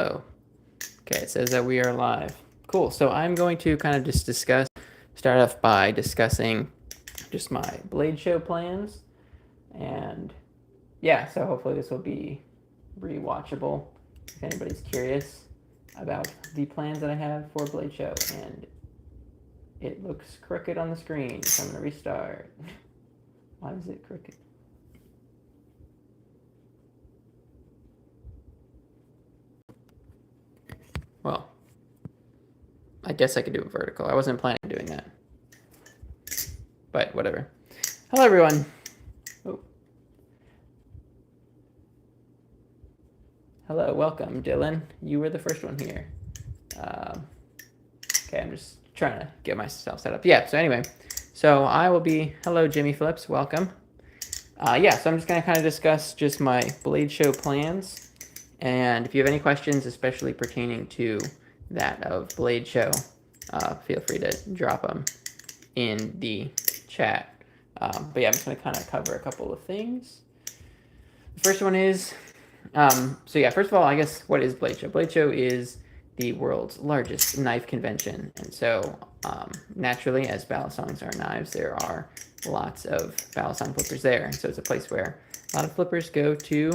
Hello. Okay, it says that we are live. Cool. So I'm going to kind of just start off by discussing just my Blade Show plans. And yeah, so hopefully this will be rewatchable if anybody's curious about the plans that I have for Blade Show. And it looks crooked on the screen, so I'm going to restart. Why is it crooked? Well, I guess I could do it vertical. I wasn't planning on doing that. But whatever. Hello, everyone. Oh. Hello, welcome, Dylan. You were the first one here. Okay, I'm just trying to get myself set up. Yeah, so anyway. So I will be... Hello, Jimmy Phillips. Welcome. Yeah, so I'm just going to kind of discuss just my Blade Show plans. And if you have any questions, especially pertaining to that of Blade Show, feel free to drop them in the chat. But yeah, I'm just going to kind of cover a couple of things. The first one is, so yeah, first of all, I guess, what is Blade Show? Blade Show is the world's largest knife convention. And so naturally, as Balisongs are knives, there are lots of Balisong flippers there. And so it's a place where a lot of flippers go to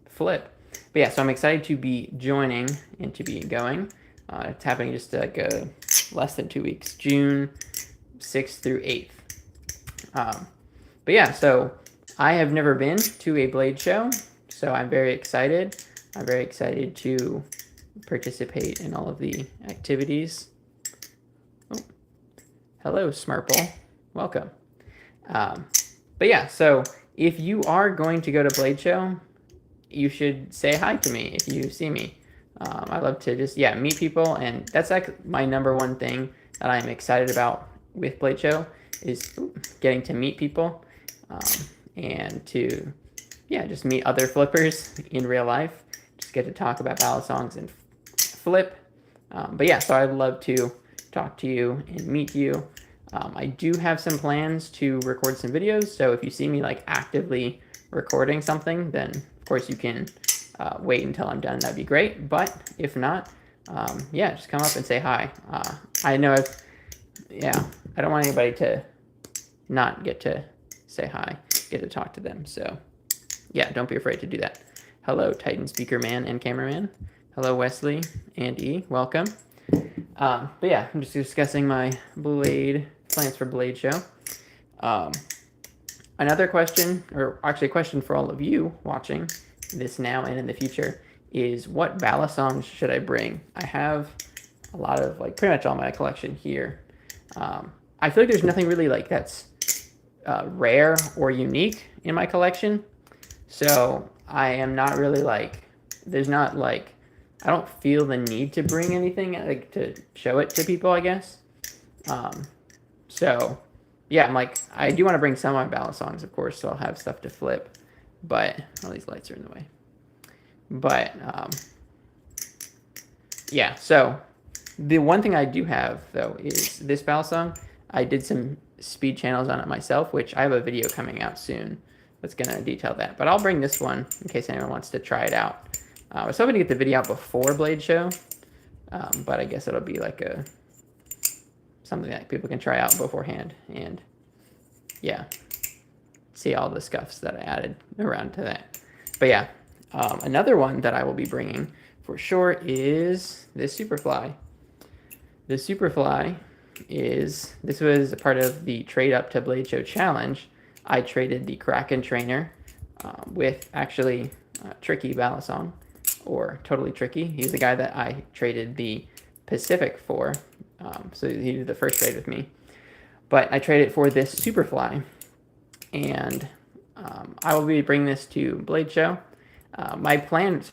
flip. But yeah, so I'm excited to be joining and to be going. It's happening just like less than 2 weeks, June 6th through 8th. But yeah, so I have never been to a Blade Show, so I'm very excited. I'm very excited to participate in all of the activities. Oh. Hello, Smarple. Welcome. But yeah, so if you are going to go to Blade Show, you should say hi to me if you see me. I love to just, meet people. And that's like my number one thing that I'm excited about with Blade Show is getting to meet people and to, just meet other flippers in real life. Just get to talk about Balisongs and flip. But yeah, so I'd love to talk to you and meet you. I do have some plans to record some videos, so if you see me like actively recording something, then of course you can wait until I'm done. That'd be great. But if not, just come up and say hi. I know I don't want anybody to not get to say hi, get to talk to them. So yeah, don't be afraid to do that. Hello, Titan Speaker Man and Cameraman. Hello, Wesley and E. Welcome. But yeah, I'm just discussing my plans for Blade Show. Another question, or actually a question for all of you watching this now and in the future, is what Balisongs should I bring? I have a lot of, like, pretty much all my collection here. I feel like there's nothing really, like, that's rare or unique in my collection. So I am not really, like, there's not, like, I don't feel the need to bring anything, like, to show it to people, I guess. So yeah, I'm like, I do want to bring some of my Balisongs, of course, so I'll have stuff to flip. But all these lights are in the way. But yeah, so the one thing I do have though is this Balisong. I did some speed channels on it myself, which I have a video coming out soon that's gonna detail that. But I'll bring this one in case anyone wants to try it out. I was hoping to get the video out before Blade Show, but I guess it'll be like something that people can try out beforehand and see all the scuffs that I added around to that. But yeah, another one that I will be bringing for sure is this Superfly. The Superfly this was a part of the Trade Up to Blade Show challenge. I traded the Kraken trainer with actually Tricky Balisong, or Totally Tricky. He's the guy that I traded the Pacific for. So he did the first trade with me. But I traded for this Superfly. And I will be bringing this to Blade Show. My plan with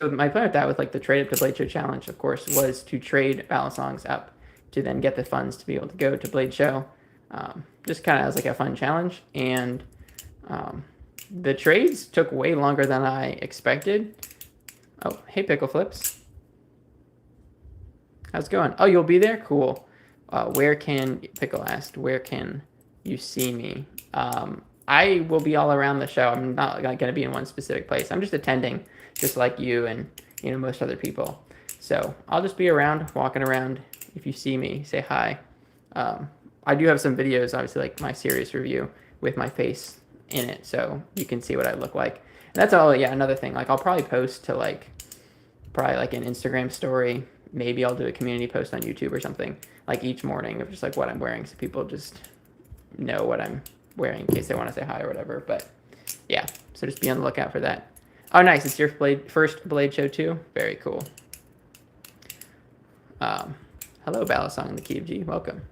that, with like the Trade Up to Blade Show challenge, of course, was to trade Balisongs up to then get the funds to be able to go to Blade Show. Just kind of as like a fun challenge. And the trades took way longer than I expected. Oh, hey, Pickle Flips. How's it going? Oh, you'll be there? Cool. Pickle asked, where can you see me? I will be all around the show. I'm not going to be in one specific place. I'm just attending just like you and most other people. So I'll just be around, walking around. If you see me, say hi. I do have some videos, obviously, like my serious review with my face in it, so you can see what I look like. And that's all. Yeah, another thing. Like I'll probably post to probably like an Instagram story. Maybe I'll do a community post on YouTube or something like each morning of just like what I'm wearing, so people just know what I'm wearing in case they want to say hi or whatever. But yeah, so just be on the lookout for that. Oh, nice! It's your first Blade show too. Very cool. Hello, Balisong in the Key of G. Welcome.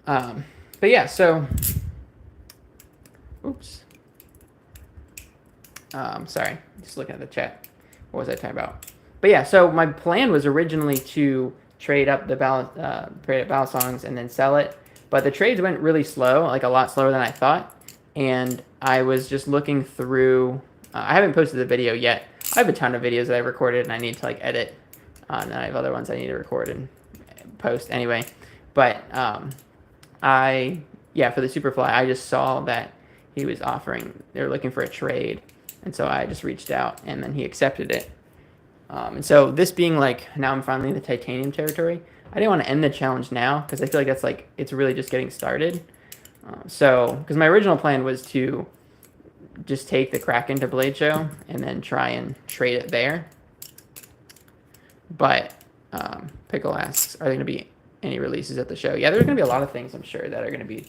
But yeah, so, oops. Sorry, just looking at the chat. What was I talking about? But yeah, so my plan was originally to trade up the Balisongs and then sell it. But the trades went really slow, like a lot slower than I thought. And I was just looking through, I haven't posted the video yet. I have a ton of videos that I recorded and I need to like edit. And I have other ones I need to record and post anyway. But for the Superfly, I just saw that he was offering, they were looking for a trade. And so I just reached out and then he accepted it. And so this being like, now I'm finally in the titanium territory. I didn't want to end the challenge now because I feel like that's like, it's really just getting started. Because my original plan was to just take the Kraken to Blade Show and then try and trade it there. But Pickle asks, are there going to be any releases at the show? Yeah, there's going to be a lot of things, I'm sure, that are going to be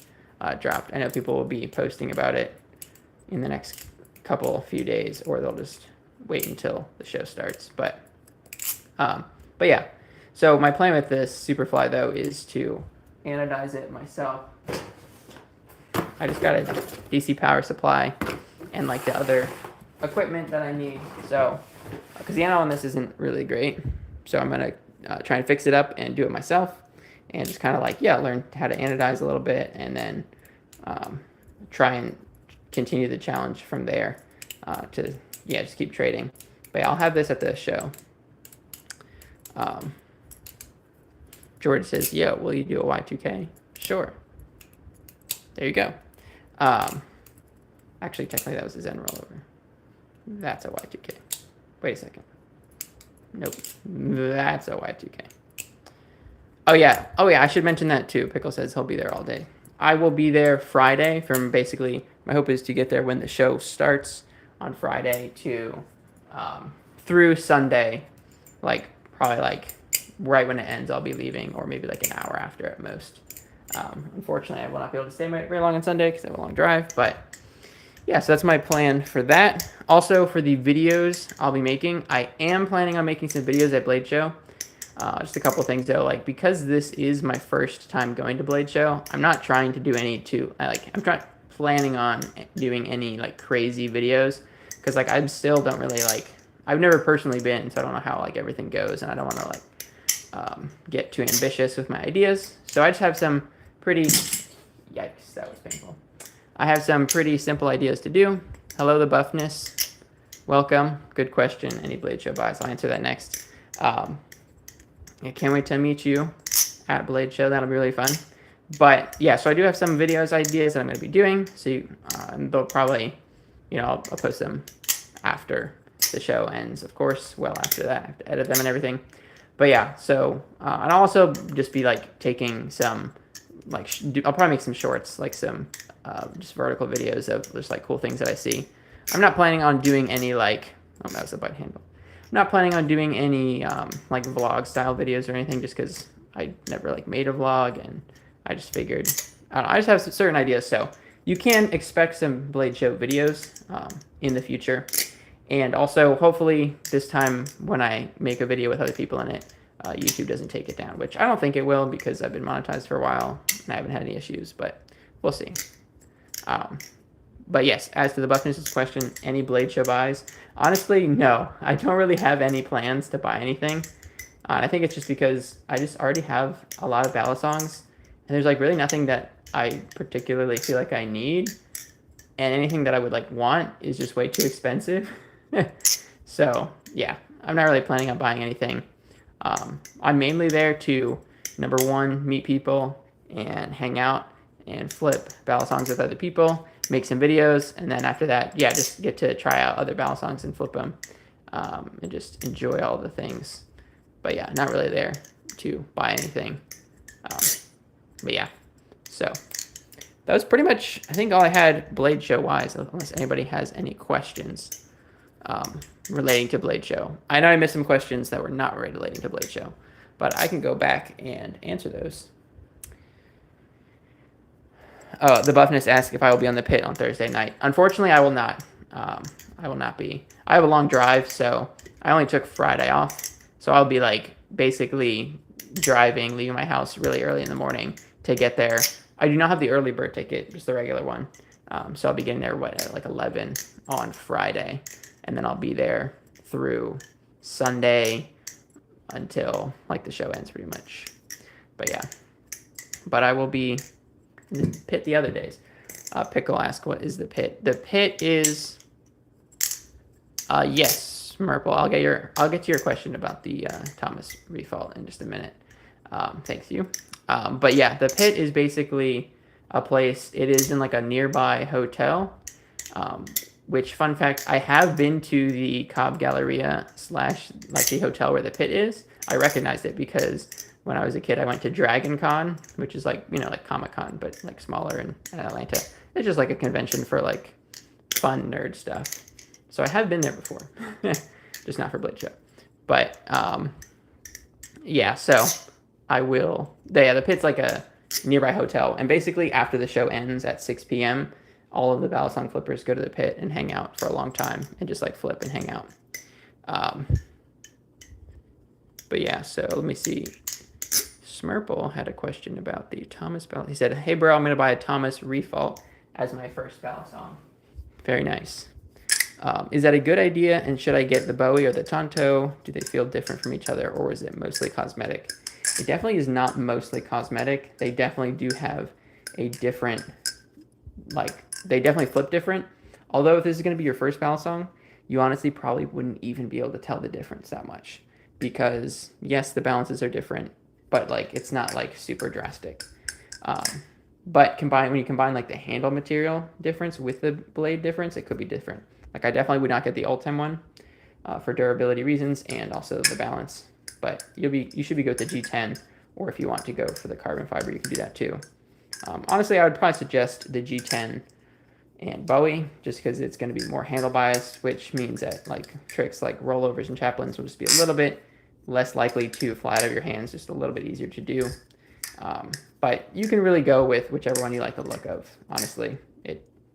dropped. I know people will be posting about it in the next few days, or they'll just wait until the show starts. But yeah. So my plan with this Superfly, though, is to anodize it myself. I just got a DC power supply and like the other equipment that I need. So, because the anode on this isn't really great. So I'm going to try and fix it up and do it myself and just kind of like, learn how to anodize a little bit and then try and continue the challenge from there to, just keep trading. But yeah, I'll have this at the show. George says, yo, will you do a Y2K? Sure. There you go. Actually, technically that was a Zen rollover. That's a Y2K. Wait a second. Nope. That's a Y2K. Oh yeah, I should mention that too. Pickle says he'll be there all day. I will be there Friday from basically, my hope is to get there when the show starts on Friday to through Sunday, probably right when it ends, I'll be leaving, or maybe like an hour after at most. Unfortunately, I will not be able to stay very long on Sunday because I have a long drive, but yeah, so that's my plan for that. Also, for the videos I'll be making, I am planning on making some videos at Blade Show. Just a couple things though, because this is my first time going to Blade Show, I'm not trying to do planning on doing any crazy videos, because I still don't really I've never personally been, so I don't know how everything goes, and I don't want to get too ambitious with my ideas. So I just have some pretty, yikes, that was painful. I have some pretty simple ideas to do. Hello, the Buffness. Welcome. Good question. Any Blade Show buys? I'll answer that next. I can't wait to meet you at Blade Show. That'll be really fun. But yeah, so I do have some videos ideas that I'm going to be doing. So and they'll probably, I'll post them after the show ends, of course. Well, after that, I have to edit them and everything. But yeah, so and I'll also just be taking some I'll probably make some shorts, some just vertical videos of just cool things that I see. I'm not planning on doing any oh, that was a button handle. I'm not planning on doing any vlog style videos or anything, just because I never made a vlog, and I just figured, I don't know, I just have some certain ideas. So you can expect some Blade Show videos in the future. And also, hopefully, this time when I make a video with other people in it, YouTube doesn't take it down, which I don't think it will, because I've been monetized for a while and I haven't had any issues, but we'll see. But yes, as to the Buffness' question, any Blade Show buys? Honestly, no. I don't really have any plans to buy anything. I think it's just because I just already have a lot of Balisongs, and there's really nothing that I particularly feel like I need, and anything that I would want is just way too expensive. So yeah, I'm not really planning on buying anything. I'm mainly there to, number one, meet people and hang out and flip Balisongs with other people. make some videos, and then after that, yeah, just get to try out other Balisongs and flip them, and just enjoy all the things. But yeah, not really there to buy anything. But yeah, so that was pretty much, I think, all I had Blade Show wise, unless anybody has any questions relating to Blade Show. I know I missed some questions that were not relating to Blade Show, but I can go back and answer those. Oh, the Buffness asked if I will be on the pit on Thursday night. Unfortunately, I will not. I will not be. I have a long drive, so I only took Friday off. So I'll be like basically driving, leaving my house really early in the morning to get there. I do not have the early bird ticket, just the regular one. So I'll be getting there, at like 11 on Friday. And then I'll be there through Sunday until like the show ends pretty much. But yeah. But I will be in the pit the other days. Pickle asked, what is the pit? The pit is, yes, Merple. I'll get to your question about the Thomas refault in just a minute. Thanks you. But yeah, the pit is basically a place. It is in like a nearby hotel. Which, fun fact, I have been to the Cobb Galleria / like the hotel where the pit is. I recognized it because when I was a kid, I went to Dragon Con, which is like, like Comic-Con, but like smaller in Atlanta. It's just like a convention for like fun nerd stuff. So I have been there before, just not for Blade Show. But yeah, so I will. The pit's like a nearby hotel, and basically after the show ends at 6 p.m., all of the Balisong flippers go to the pit and hang out for a long time and just like flip and hang out. But yeah, so let me see. Smurple had a question about the Thomas Balisong. He said, "Hey bro, I'm gonna buy a Thomas refault as my first Balisong." Very nice. Is that a good idea? And should I get the Bowie or the Tonto? Do they feel different from each other, or is it mostly cosmetic? It definitely is not mostly cosmetic. They definitely do have a different, they definitely flip different. Although if this is going to be your first Balisong, you honestly probably wouldn't even be able to tell the difference that much. Because, yes, the balances are different, but it's not super drastic. But when you combine the handle material difference with the blade difference, it could be different. I definitely would not get the Ultem one for durability reasons and also the balance. But you should be good with the G10, or if you want to go for the carbon fiber, you can do that too. Honestly, I would probably suggest the G10 and Bowie, just because it's going to be more handle biased, which means that tricks like rollovers and chaplains will just be a little bit less likely to fly out of your hands, just a little bit easier to do. But you can really go with whichever one you like the look of, honestly.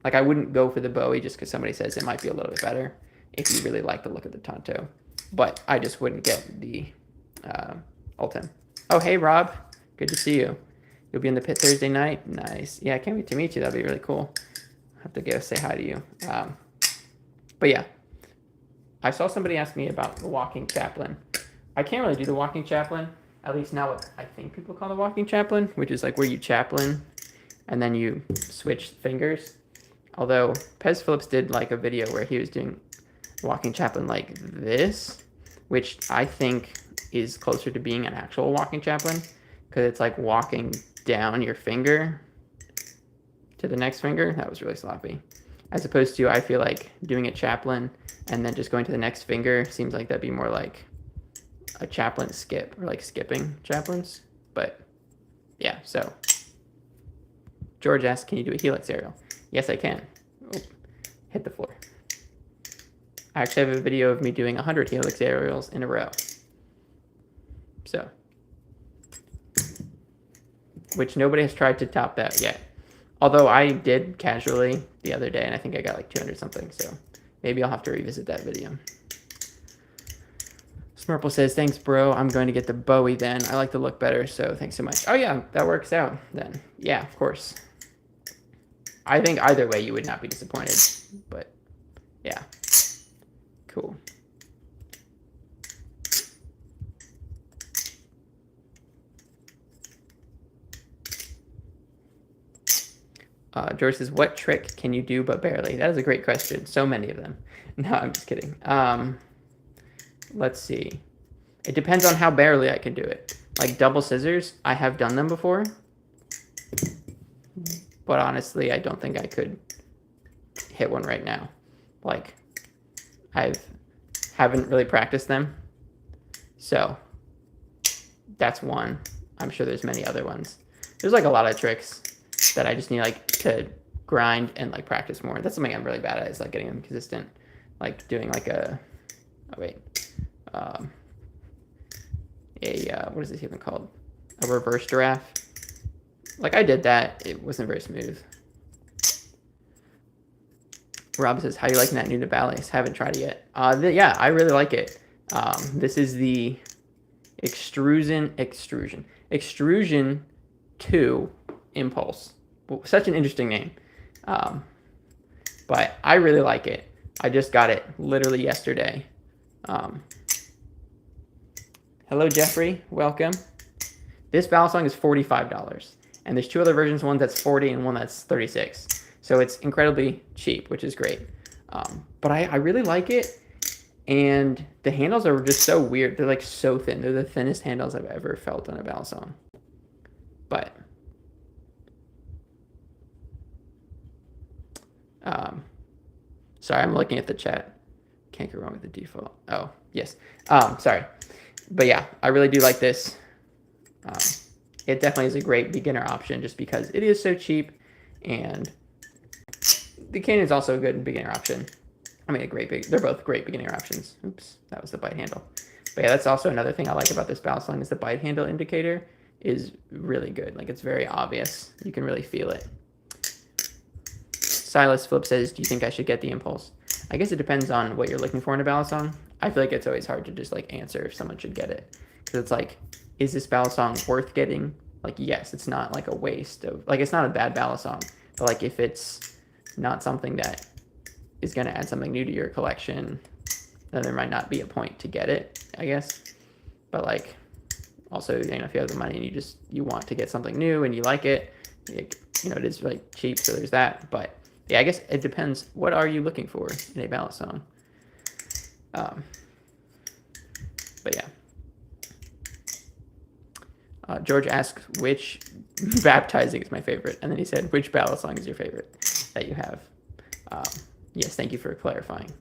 I wouldn't go for the Bowie just because somebody says it might be a little bit better if you really like the look of the Tonto. But I just wouldn't get the Ultem. Oh, hey, Rob. Good to see you. You'll be in the pit Thursday night? Nice. Yeah, I can't wait to meet you. That'd be really cool. I'll have to go say hi to you. But yeah. I saw somebody ask me about the walking chaplain. I can't really do the walking chaplain, at least not what I think people call the walking chaplain, which is where you chaplain and then you switch fingers. Although Pez Phillips did a video where he was doing walking chaplain like this, which I think is closer to being an actual walking chaplain, because it's walking down your finger to the next finger. That was really sloppy. As opposed to, I feel like doing a chaplain and then just going to the next finger seems like that'd be more like a chaplain skip, or skipping chaplains. But yeah, so George asked, can you do a helix aerial? Yes, I can. Oh, hit the floor. I actually have a video of me doing 100 helix aerials in a row. So, which nobody has tried to top that yet. Although I did casually the other day, and I think I got 200 something, so maybe I'll have to revisit that video. Smurple says, thanks, bro. I'm going to get the Bowie then. I like the look better, so thanks so much. Oh, yeah, that works out then. Yeah, of course. I think either way you would not be disappointed, but yeah. Cool. George says, what trick can you do but barely? That is a great question. So many of them. No, I'm just kidding. Let's see. It depends on how barely I can do it. Double scissors, I have done them before. But honestly, I don't think I could hit one right now. Like, haven't really practiced them. So that's one. I'm sure there's many other ones. There's like a lot of tricks that I just need like to grind and like practice more. That's something I'm really bad at, is like getting them consistent. Like doing like a, oh wait, what is this even called? A reverse giraffe. Like I did that, it wasn't very smooth. Rob says, how do you like that new to ballets? Haven't tried it yet. Yeah, I really like it. This is the Extrusion 2 Impulse. Such an interesting name. But I really like it. I just got it literally yesterday. Hello, Jeffrey. Welcome. This Balisong is $45. And there's two other versions, one that's 40 and one that's 36. So it's incredibly cheap, which is great. But I really like it. And the handles are just so weird. They're like so thin. They're the thinnest handles I've ever felt on a Balisong. But sorry, I'm looking at the chat. Can't go wrong with the default. Oh, yes. Sorry. But yeah, I really do like this. It definitely is a great beginner option just because it is so cheap, and the Canon is also a good beginner option. I mean, they're both great beginner options. Oops, that was the bite handle. But yeah, that's also another thing I like about this Balisong, is the bite handle indicator is really good. Like, it's very obvious. You can really feel it. Silas Flip says, do you think I should get the Impulse? I guess it depends on what you're looking for in a Balisong. I feel like it's always hard to just like answer if someone should get it. Because it's like, is this Balisong worth getting? Like, yes, it's not like a waste of, like, it's not a bad Balisong. But like, if it's not something that is going to add something new to your collection, then there might not be a point to get it, I guess. But like, also, you know, if you have the money and you want to get something new and you like it, it is really cheap, so there's that. But yeah, I guess it depends. What are you looking for in a Balisong? But yeah. George asks, which baptizing is my favorite? And then he said, which Balisong is your favorite that you have? Yes, thank you for clarifying.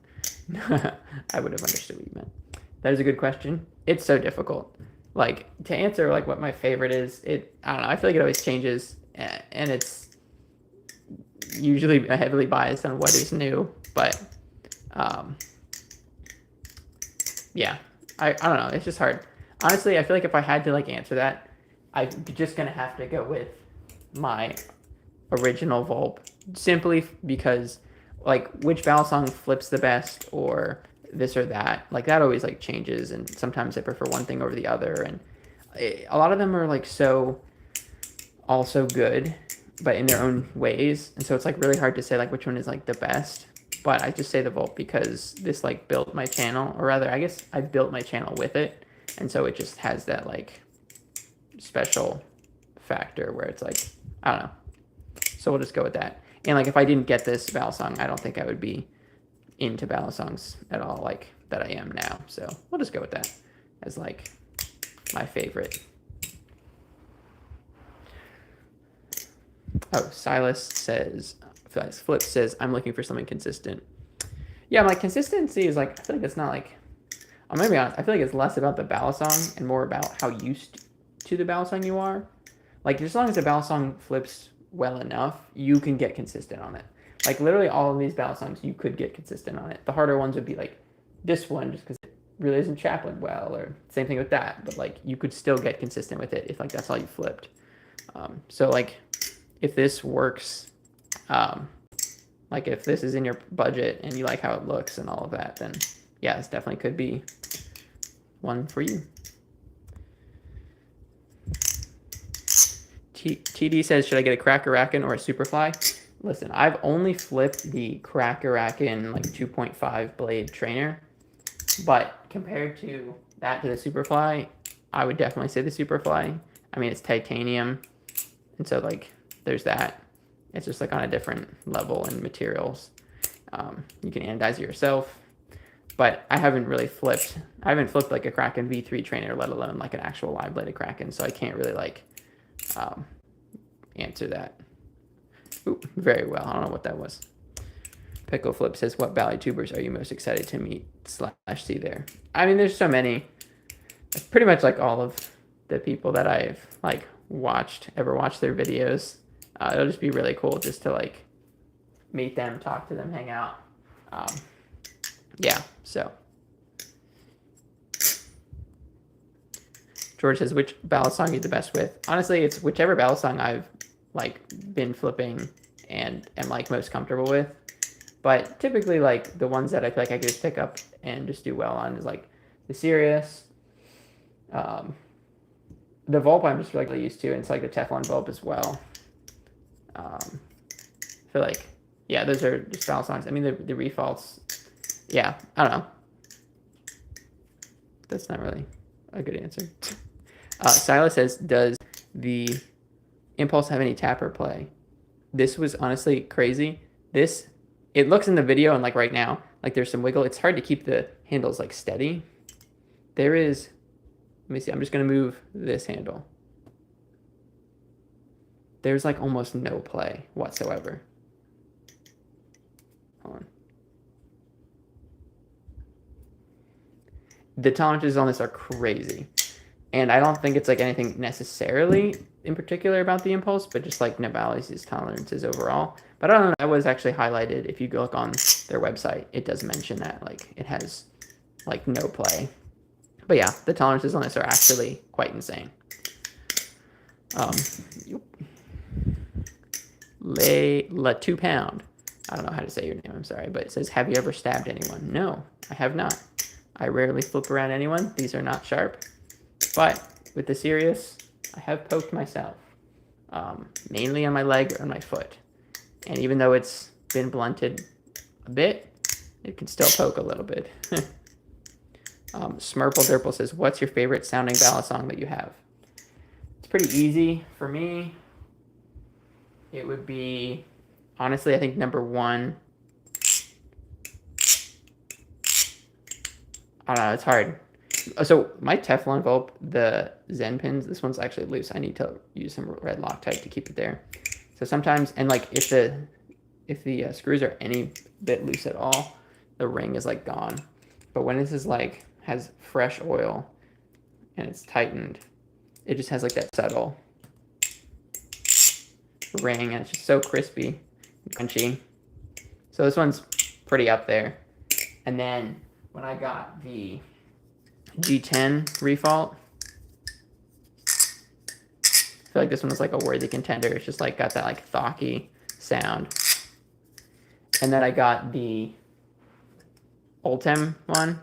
I would have understood what you meant. That is a good question. It's so difficult. Like, to answer like what my favorite is, I don't know, I feel like it always changes, and it's usually heavily biased on what is new, but yeah, I don't know, it's just hard. Honestly, I feel like if I had to like answer that, I'm just gonna have to go with my original Volpe, simply because like which Balisong flips the best or this or that, like that always like changes, and sometimes I prefer one thing over the other, and a lot of them are like so also good but in their own ways, and so it's like really hard to say like which one is like the best. But I just say the Volpe because this like built my channel, or rather I guess I built my channel with it, and so it just has that like special factor where it's like, I don't know, so we'll just go with that. And like if I didn't get this Balisong, I don't think I would be into Balisongs at all like that I am now, so we'll just go with that as like my favorite. Oh, Silas Flip says, I'm looking for something consistent. Yeah, my consistency is like, I feel like it's not like, I'm gonna be honest, I feel like it's less about the Balisong and more about how used to the Balisong you are. Like, as long as the Balisong flips well enough, you can get consistent on it. Like, literally all of these Balisongs, you could get consistent on it. The harder ones would be like this one, just because it really isn't chaplain well, or same thing with that. But like, you could still get consistent with it if like that's all you flipped. So like, if this works, like if this is in your budget and you like how it looks and all of that, then yeah, this definitely could be one for you. TD says, should I get a Cracker-Racken or a Superfly? Listen, I've only flipped the Cracker-Racken like 2.5 blade trainer, but compared to that to the Superfly, I would definitely say the Superfly. I mean, it's titanium, and so like there's that. It's just like on a different level in materials. You can anodize it yourself, but I haven't really flipped. I haven't flipped like a Kraken V3 trainer, let alone like an actual live bladed Kraken, so I can't really like answer that. Ooh, very well. I don't know what that was. Pickle Flip says, what Bally tubers are you most excited to meet / see there? I mean, there's so many. Pretty much like all of the people that I've like ever watched their videos. It'll just be really cool just to like meet them, talk to them, hang out. Yeah, so. George says, which ballad song are you the best with? Honestly, it's whichever ballad song I've like been flipping and am like most comfortable with. But typically like the ones that I feel like I could just pick up and just do well on is like the Sirius. The Volp I'm just really used to, and it's like the Teflon Volp as well. I feel like, yeah, those are just ballad songs. I mean, the Refaults, yeah, I don't know. That's not really a good answer. Silas says, does the Impulse have any tap or play? This was honestly crazy. It looks in the video and like right now, like there's some wiggle. It's hard to keep the handles like steady. There is, let me see, I'm just going to move this handle. There's like almost no play whatsoever. Hold on. The tolerances on this are crazy. And I don't think it's like anything necessarily in particular about the Impulse, but just like Navali's tolerances overall. But I don't know, that was actually highlighted. If you go look on their website, it does mention that like it has like no play. But yeah, the tolerances on this are actually quite insane. La 2 Pound. I don't know how to say your name, I'm sorry, but it says, have you ever stabbed anyone? No, I have not. I rarely flip around anyone. These are not sharp. But with the Sirius, I have poked myself, mainly on my leg or on my foot. And even though it's been blunted a bit, it can still poke a little bit. Smurple Durple says, what's your favorite sounding ballad song that you have? It's pretty easy for me. It would be, honestly, I think number 1. I don't know, it's hard. So my Teflon Volp, the Zen pins, this one's actually loose. I need to use some red Loctite to keep it there. So sometimes, and like if the screws are any bit loose at all, the ring is like gone. But when this is like, has fresh oil and it's tightened, it just has like that subtle ring and it's just so crispy and crunchy. So this one's pretty up there. And then when I got the G10 Refault, I feel like this one was like a worthy contender. It's just like got that like thocky sound. And then I got the Ultem one,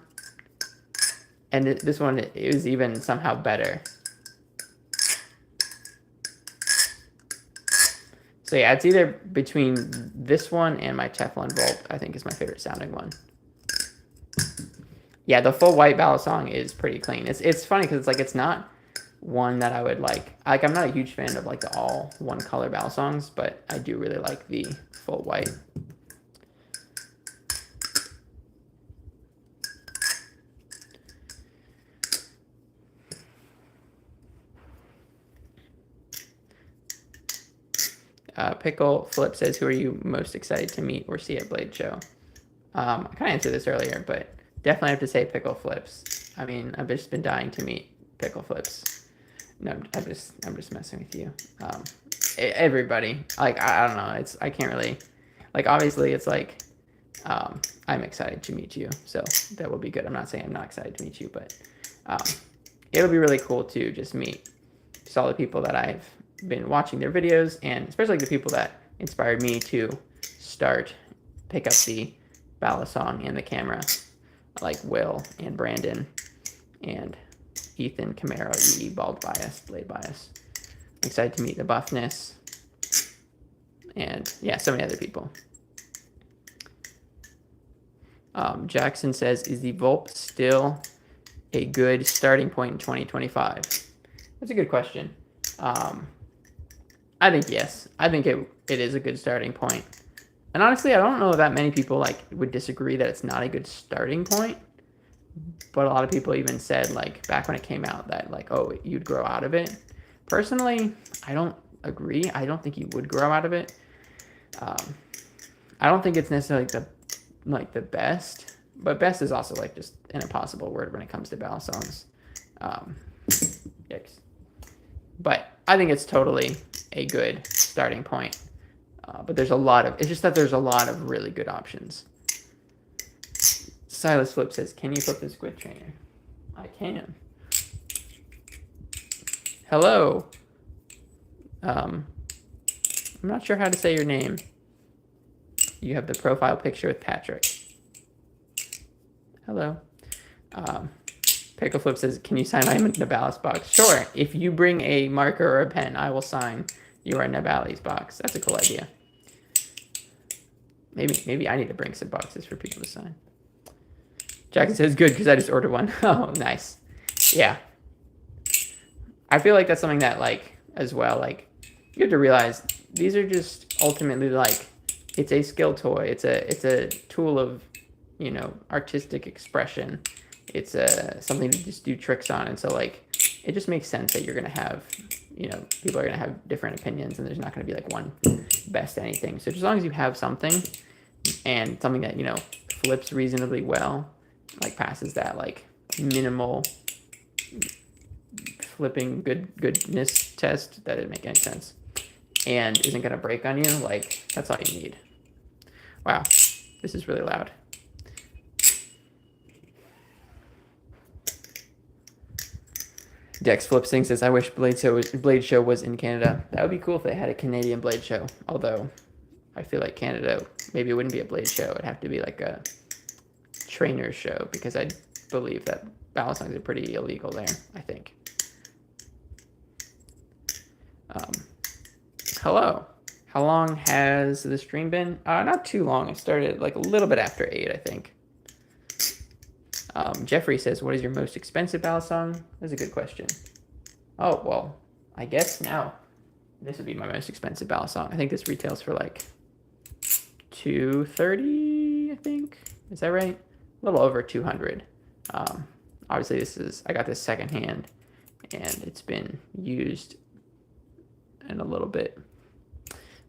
and this one, it was even somehow better. So yeah, it's either between this one and my Teflon Volp, I think is my favorite sounding one. Yeah, the full white ballad song is pretty clean. It's funny because it's like it's not one that I would like. Like I'm not a huge fan of like the all one color ballad songs, but I do really like the full white. Pickle Flip says, who are you most excited to meet or see at Blade Show? I kind of answered this earlier, but definitely have to say Pickle Flips. I mean, I've just been dying to meet Pickle Flips. No, I'm just messing with you. Everybody, like, I don't know. I can't really, like, obviously it's like, I'm excited to meet you. So that will be good. I'm not saying I'm not excited to meet you, but it'll be really cool to just meet just all the people that I've been watching their videos, and especially the people that inspired me to pick up the ballad song and the camera, like Will and Brandon and Ethan Camaro, EE, Bald Bias, Blade Bias. I'm excited to meet the Buffness and yeah, so many other people. Jackson says, is the Volp still a good starting point in 2025? That's a good question. I think yes. I think it is a good starting point. And honestly, I don't know that many people like would disagree that it's not a good starting point. But a lot of people even said like back when it came out that like, oh, you'd grow out of it. Personally, I don't agree. I don't think you would grow out of it. I I don't think it's necessarily the best, but best is also like just an impossible word when it comes to ballad songs. Yikes. But I think it's totally a good starting point. But there's a lot of, it's just that there's a lot of really good options. Silas Flip says, can you flip the squid trainer? I can. Hello. I'm not sure how to say your name. You have the profile picture with Patrick. Hello. Pickle Flip says, can you sign my Nibalis box? Sure. If you bring a marker or a pen, I will sign your Nibalis box. That's a cool idea. Maybe I need to bring some boxes for people to sign. Jackson says, good, because I just ordered one. Oh, nice. Yeah. I feel like that's something that, like, as well, like, you have to realize these are just ultimately, like, it's a skill toy. It's a tool of, you know, artistic expression. It's something to just do tricks on. And so, like, it just makes sense that you're going to have, you know, people are going to have different opinions, and there's not going to be, like, one best anything. So as long as you have something, and something that, you know, flips reasonably well, like, passes that, like, minimal flipping goodness test, that didn't make any sense, and isn't going to break on you, like, that's all you need. Wow, this is really loud. Dex Flip Sing says, I wish Blade Show was in Canada. That would be cool if they had a Canadian Blade Show, although I feel like Canada, maybe it wouldn't be a Blade Show. It'd have to be like a trainer show, because I believe that ballad songs are pretty illegal there, I think. Hello. How long has the stream been? Not too long. I started like a little bit after 8, I think. Jeffrey says, what is your most expensive ballad song? That's a good question. Oh, well, I guess now this would be my most expensive ballad song. I think this retails for like $230, I think. Is that right? A little over 200. Obviously, I got this secondhand, and it's been used in a little bit.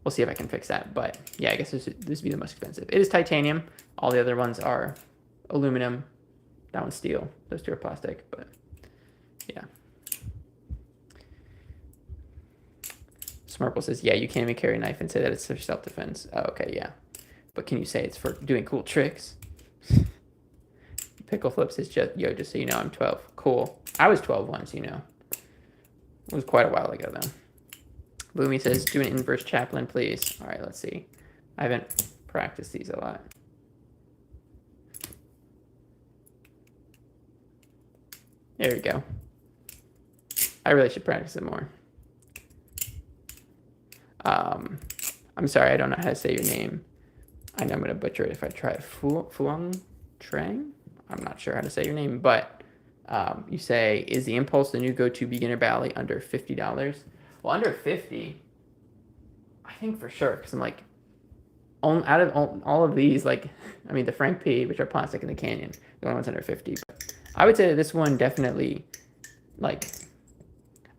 We'll see if I can fix that. But yeah, I guess this would be the most expensive. It is titanium. All the other ones are aluminum. That one's steel. Those two are plastic. But yeah. Smarple says, yeah, you can't even carry a knife and say that it's for self-defense. Oh, okay, yeah. But can you say it's for doing cool tricks? Pickle Flip says, yo, just so you know, I'm 12. Cool. I was 12 once, you know. It was quite a while ago, though. Boomy says, do an inverse chaplain, please. All right, let's see. I haven't practiced these a lot. There we go. I really should practice it more. I'm sorry, I don't know how to say your name. I know I'm going to butcher it if I try. Fuang Trang? I'm not sure how to say your name, but you say, is the Impulse the new go-to beginner bally under $50? Well, under 50, I think for sure, because I'm like, out of all of these, like, I mean, the Frank P, which are plastic, and the Canyon, the only one's under 50. But I would say that this one definitely, like,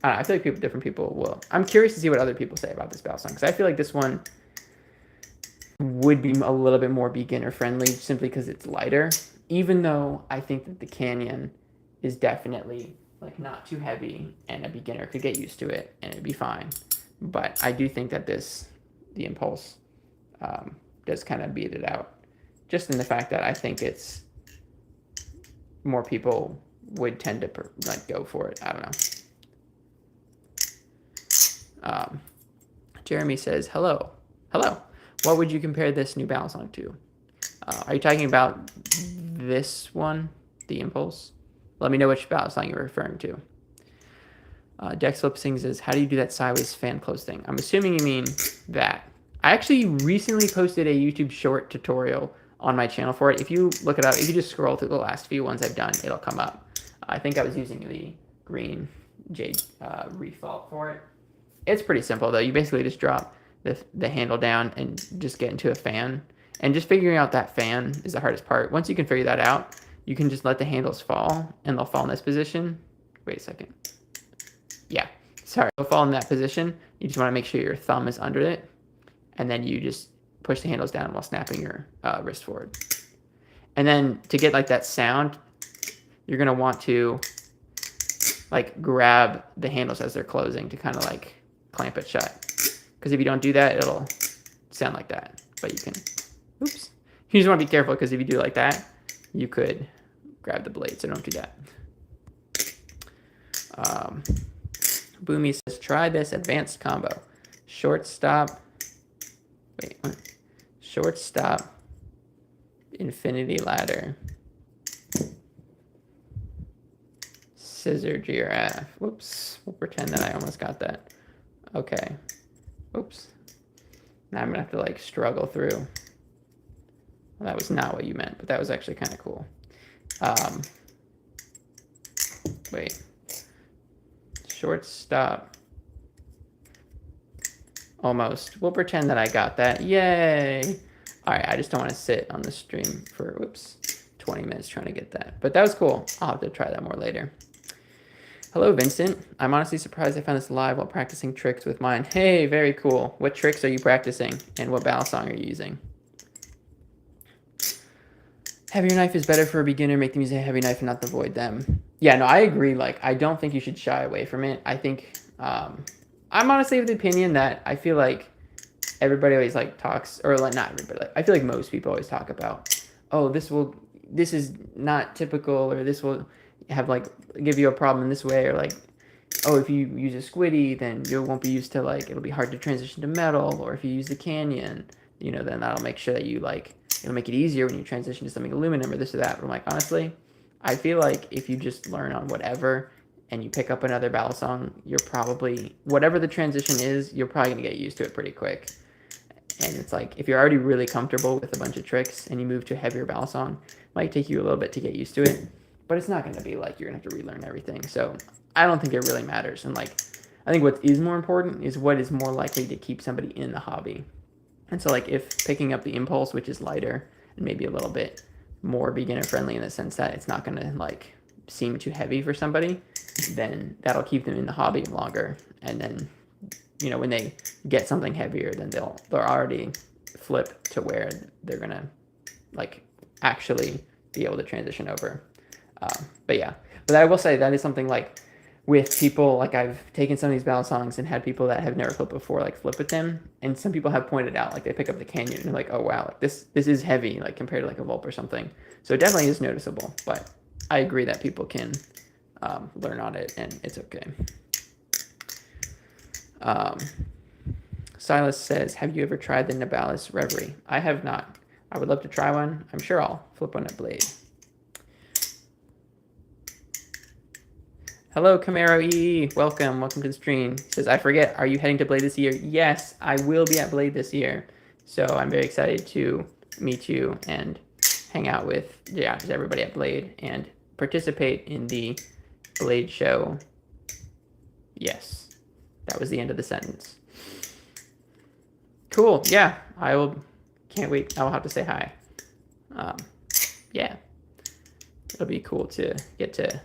I feel like different people will. I'm curious to see what other people say about this ballad song, because I feel like this one would be a little bit more beginner friendly, simply because it's lighter, even though I think that the Canyon is definitely, like, not too heavy, and a beginner could get used to it and it'd be fine. But I do think that the Impulse does kind of beat it out, just in the fact that I think it's more people would tend to like go for it. I don't know. Jeremy says, hello. What would you compare this new ballad song to? Are you talking about this one, the Impulse? Let me know which ballad song you're referring to. Dex Flip Sings says, how do you do that sideways fan close thing? I'm assuming you mean that. I actually recently posted a YouTube short tutorial on my channel for it. If you look it up, if you just scroll through the last few ones I've done, it'll come up. I think I was using the green jade refault for it. It's pretty simple, though. You basically just drop the handle down and just get into a fan. And just figuring out that fan is the hardest part. Once you can figure that out, you can just let the handles fall, and they'll fall in this position. Wait a second. Yeah, sorry. They'll fall in that position. You just want to make sure your thumb is under it, and then you just push the handles down while snapping your wrist forward. And then to get like that sound, you're going to want to like grab the handles as they're closing to kind of like clamp it shut. Because if you don't do that, it'll sound like that. But you can, oops. You just want to be careful because if you do like that, you could grab the blade, so don't do that. Boomy says, try this advanced combo. Shortstop, wait, what? Shortstop, infinity ladder, scissor giraffe. Whoops, we'll pretend that I almost got that. Okay, oops. Now I'm gonna have to like struggle through. Well, that was not what you meant, but that was actually kind of cool. Wait. Shortstop. Almost. We'll pretend that I got that. Yay! Alright, I just don't want to sit on the stream for, whoops, 20 minutes trying to get that. But that was cool. I'll have to try that more later. Hello, Vincent. I'm honestly surprised I found this live while practicing tricks with mine. Hey, very cool. What tricks are you practicing? And what battle song are you using? Heavier knife is better for a beginner. Make them use a heavy knife and not avoid them. Yeah, no, I agree. Like, I don't think you should shy away from it. I think, I'm honestly of the opinion that I feel like everybody always like talks, or like not everybody, like, I feel like most people always talk about, oh, this is not typical, or this will have like, give you a problem in this way, or like, oh, if you use a squiddy, then you won't be used to like, it'll be hard to transition to metal, or if you use the canyon, you know, then that'll make sure that you like, it'll make it easier when you transition to something aluminum or this or that. But I'm like, honestly, I feel like if you just learn on whatever and you pick up another battle song, you're probably, whatever the transition is, you're probably going to get used to it pretty quick. And it's like, if you're already really comfortable with a bunch of tricks and you move to a heavier battle song, it might take you a little bit to get used to it. But it's not going to be like you're going to have to relearn everything. So I don't think it really matters. And like, I think what is more important is what is more likely to keep somebody in the hobby. And so like if picking up the Impulse, which is lighter and maybe a little bit more beginner friendly in the sense that it's not going to like seem too heavy for somebody, then that'll keep them in the hobby longer. And then, you know, when they get something heavier, then they'll already flip to where they're going to like actually be able to transition over. But yeah, but I will say that is something like with people, like I've taken some of these battle songs and had people that have never flipped before, like flip with them. And some people have pointed out, like they pick up the canyon and they're like, oh wow, like this is heavy, like compared to like a Vulp or something. So it definitely is noticeable, but I agree that people can learn on it and it's okay. Silas says, have you ever tried the Nibalis Reverie? I have not. I would love to try one. I'm sure I'll flip on a blade. Hello, Camaro EE. Welcome to the stream. He says, I forget, are you heading to Blade this year? Yes, I will be at Blade this year. So I'm very excited to meet you and hang out with everybody at Blade and participate in the Blade show. Yes, that was the end of the sentence. Cool, yeah, I will, can't wait. I will have to say hi. Yeah, it'll be cool to get to,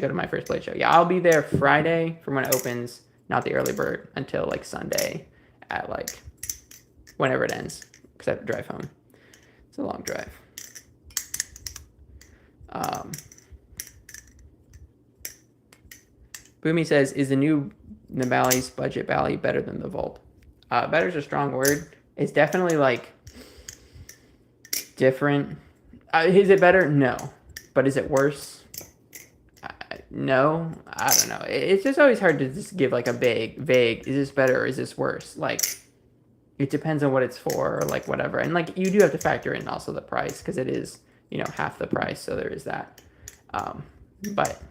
go to my first Blade show. Yeah, I'll be there Friday from when it opens, not the early bird, until like Sunday at like whenever it ends, because I have to drive home. It's a long drive. Boomy says, is the new Nibalis budget Bally better than the Vulp? Better is a strong word. It's definitely like different. Is it better? No. But is it worse? No. I don't know. It's just always hard to just give like a vague, is this better or is this worse? Like, it depends on what it's for or like whatever. And like, you do have to factor in also the price because it is, you know, half the price. So there is that. But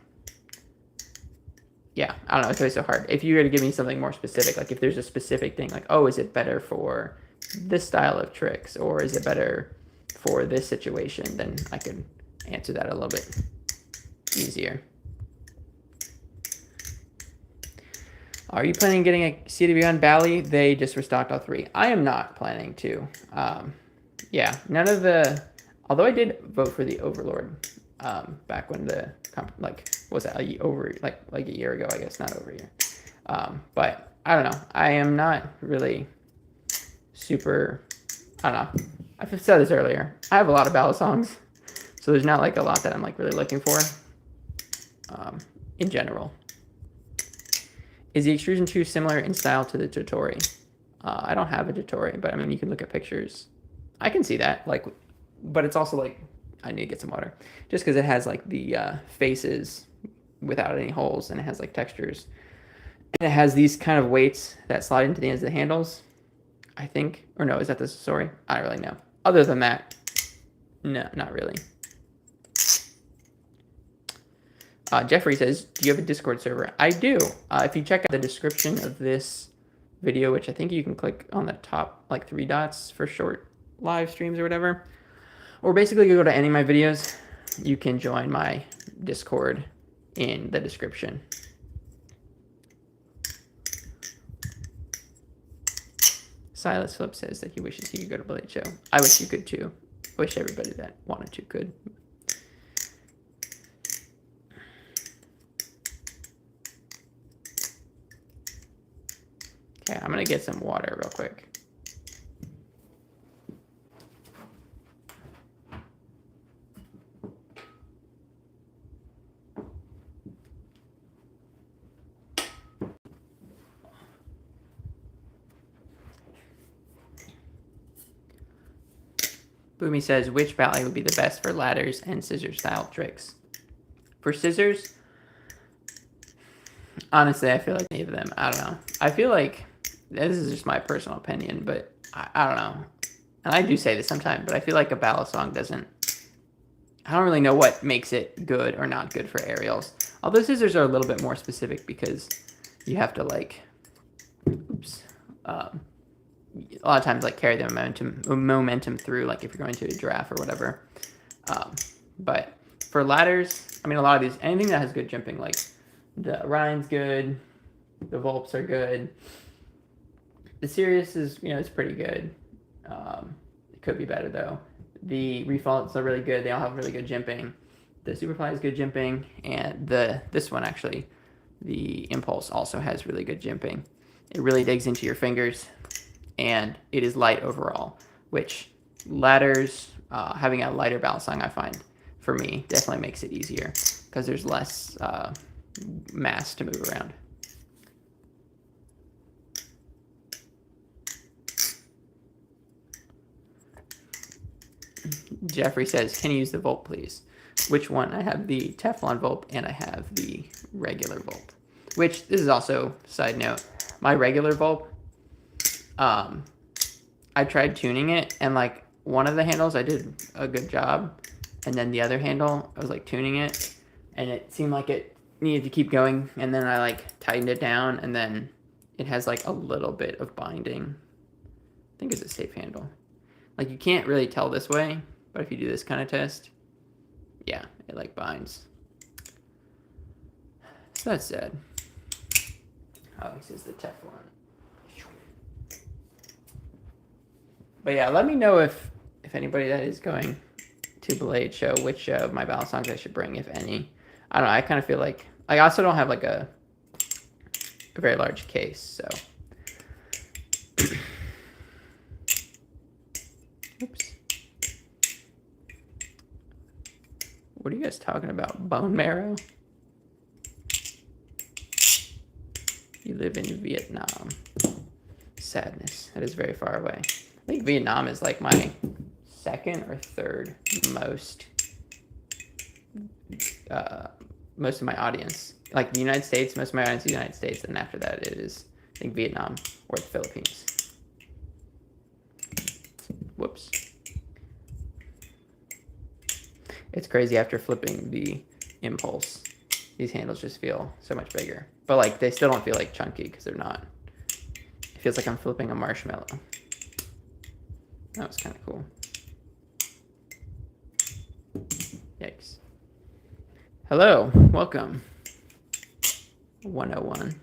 yeah, I don't know. It's always so hard. If you were to give me something more specific, like if there's a specific thing, like, oh, is it better for this style of tricks or is it better for this situation, then I could answer that a little bit easier. Are you planning on getting a CW on Bally? They just restocked all 3. I am not planning to. Yeah, none of the, although I did vote for the Overlord back when the, like, what was that, like a year ago, I guess, not over a year. But I don't know. I am not really super I don't know. I've said this earlier. I have a lot of Balisongs, so there's not like a lot that I'm like really looking for in general. Is the Extrusion 2 similar in style to the Dotori? I don't have a Dotori, but I mean, you can look at pictures. I can see that, like, but it's also like, I need to get some water. Just because it has like the faces without any holes, and it has like textures. And it has these kind of weights that slide into the ends of the handles, I think. Or no, is that the Sasori? I don't really know. Other than that, no, not really. Jeffrey says, do you have a Discord server? I do. If you check out the description of this video, which I think you can click on the top, like 3 dots for short live streams or whatever. Or basically you go to any of my videos, you can join my Discord in the description. Silas Flip says that he wishes he could go to Blade Show. I wish you could too. Wish everybody that wanted to could. Okay, I'm gonna get some water real quick. Boomy says, which ballet would be the best for ladders and scissor style tricks? For scissors, honestly, I feel like any of them. I don't know. I feel like, this is just my personal opinion, but I don't know. And I do say this sometimes, but I feel like a Balisong doesn't, I don't really know what makes it good or not good for aerials. Although scissors are a little bit more specific because you have to like, a lot of times like carry the momentum through, like if you're going to a giraffe or whatever. But for ladders, I mean, a lot of these, anything that has good jumping, like the Orion's good, the Volps are good. The Sirius is, you know, it's pretty good. It could be better though. The Refalts are really good. They all have really good jimping. The Superfly is good jimping, and this one actually, the Impulse also has really good jimping. It really digs into your fingers, and it is light overall, which ladders, having a lighter Balisong, I find, for me, definitely makes it easier because there's less mass to move around. Jeffrey says, can you use the Volp, please? Which one? I have the Teflon Volp, and I have the regular Volp. Which, this is also, side note, my regular Volp, I tried tuning it, and like one of the handles I did a good job, and then the other handle I was like tuning it, and it seemed like it needed to keep going, and then I like tightened it down, and then it has like a little bit of binding. I think it's a safe handle. Like you can't really tell this way, but if you do this kind of test, yeah, it like binds. So that's sad. Oh, this is the Teflon. But yeah, let me know if anybody that is going to Blade Show, which of my Balisongs I should bring, if any. I don't know, I kind of feel like, I also don't have like a very large case, so. Oops. What are you guys talking about? Bone marrow? You live in Vietnam. Sadness. That is very far away. I think Vietnam is like my second or third most of my audience. Like the United States, most of my audience is the United States, and after that it is, I think, Vietnam or the Philippines. Whoops. It's crazy after flipping the Impulse. These handles just feel so much bigger. But like they still don't feel like chunky because they're not. It feels like I'm flipping a marshmallow. That was kind of cool. Yikes. Hello, welcome. 101.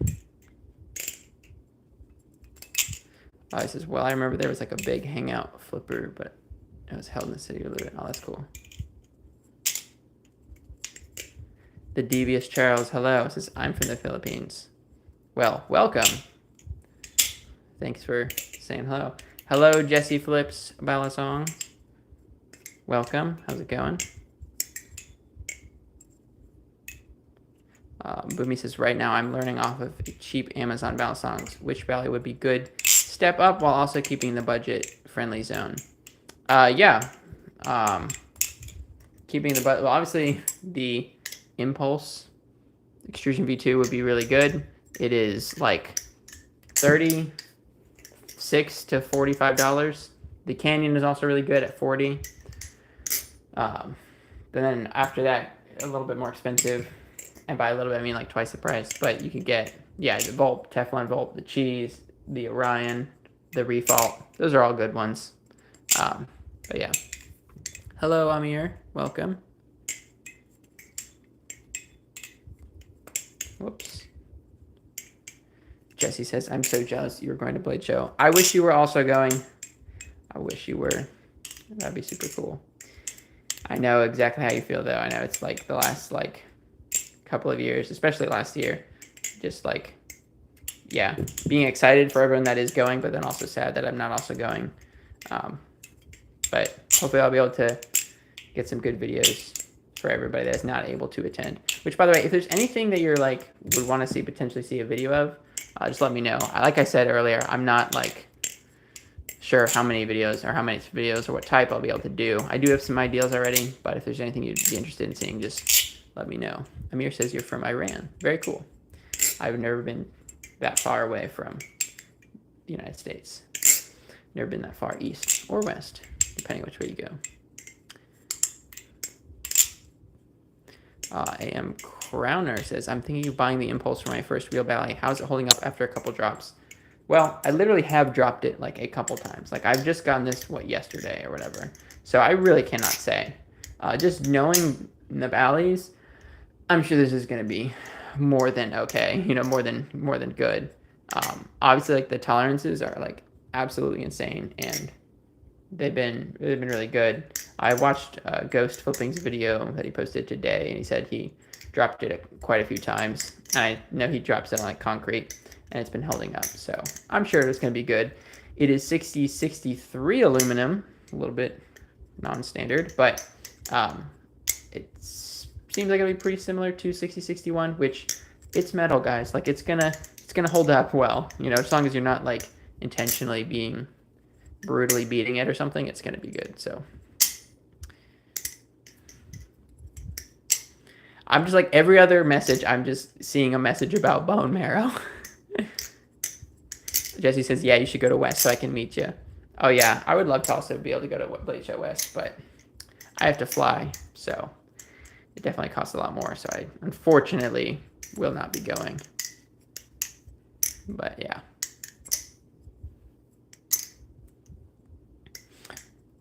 He says, well, I remember there was like a big hangout flipper, but it was held in the city of Louis. Oh, that's cool. The Devious Charles, hello. It says, I'm from the Philippines. Well, welcome. Thanks for saying hello. Hello, Jesse Flips Balasong. Welcome. How's it going? Boomy says, right now I'm learning off of cheap Amazon Balasongs. Which Bally would be good? Step up while also keeping the budget-friendly zone. Yeah. Keeping the budget. Well, obviously, the Impulse Extrusion V2 would be really good. It is like $36 to $45. The Canyon is also really good at $40. Then after that, a little bit more expensive. And by a little bit, I mean like twice the price. But you could get, yeah, the Volt, Teflon Volt, the Cheese, the Orion, the Refault. Those are all good ones. But yeah. Hello, Amir. Welcome. Whoops. Jesse says, I'm so jealous you were going to Blade Show. I wish you were also going. I wish you were. That'd be super cool. I know exactly how you feel, though. I know it's like the last, like, couple of years, especially last year. Just, like, yeah, being excited for everyone that is going, but then also sad that I'm not also going. But hopefully I'll be able to get some good videos for everybody that's not able to attend. Which, by the way, if there's anything that you're, like, would want to potentially see a video of, just let me know. Like I said earlier, I'm not, like, sure how many videos or what type I'll be able to do. I do have some ideas already, but if there's anything you'd be interested in seeing, just let me know. Amir says you're from Iran. Very cool. I've never been that far away from the United States. Never been that far east or west, depending which way you go. AM Crowner says, I'm thinking of buying the Impulse for my first real Bally. How's it holding up after a couple drops? Well, I literally have dropped it like a couple times. Like I've just gotten this, yesterday or whatever. So I really cannot say. Just knowing the Bally's, I'm sure this is going to be more than okay, more than good. Obviously, like the tolerances are like absolutely insane, and they've been really good. I watched Ghost Flipping's video that he posted today, and he said he dropped it quite a few times. I know he drops it on like concrete, and it's been holding up. So I'm sure it's going to be good. It is 6063 aluminum, a little bit non-standard, but it seems like it'll be pretty similar to 6061, which it's metal, guys. Like it's gonna hold up well, as long as you're not like intentionally being brutally beating it or something, it's gonna be good. So I'm just like every other message, I'm just seeing a message about bone marrow. Jesse says, yeah, you should go to West so I can meet you. Oh yeah, I would love to also be able to go to Blade Show West, but I have to fly, so it definitely costs a lot more. So I unfortunately will not be going. But yeah.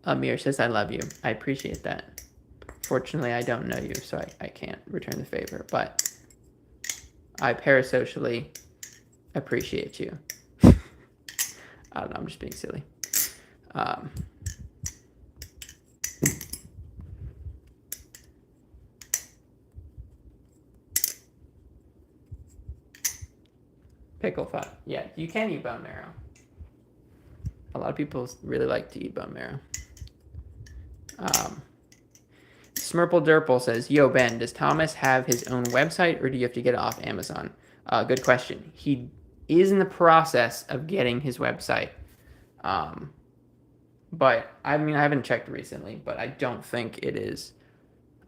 Amir says, I love you. I appreciate that. Fortunately, I don't know you, so I can't return the favor. But I parasocially appreciate you. I don't know, I'm just being silly. Pickle thought. Yeah, you can eat bone marrow. A lot of people really like to eat bone marrow. Smurple Durple says, yo, Ben, does Thomas have his own website or do you have to get it off Amazon? Good question. He is in the process of getting his website. But, I mean, I haven't checked recently, but I don't think it is.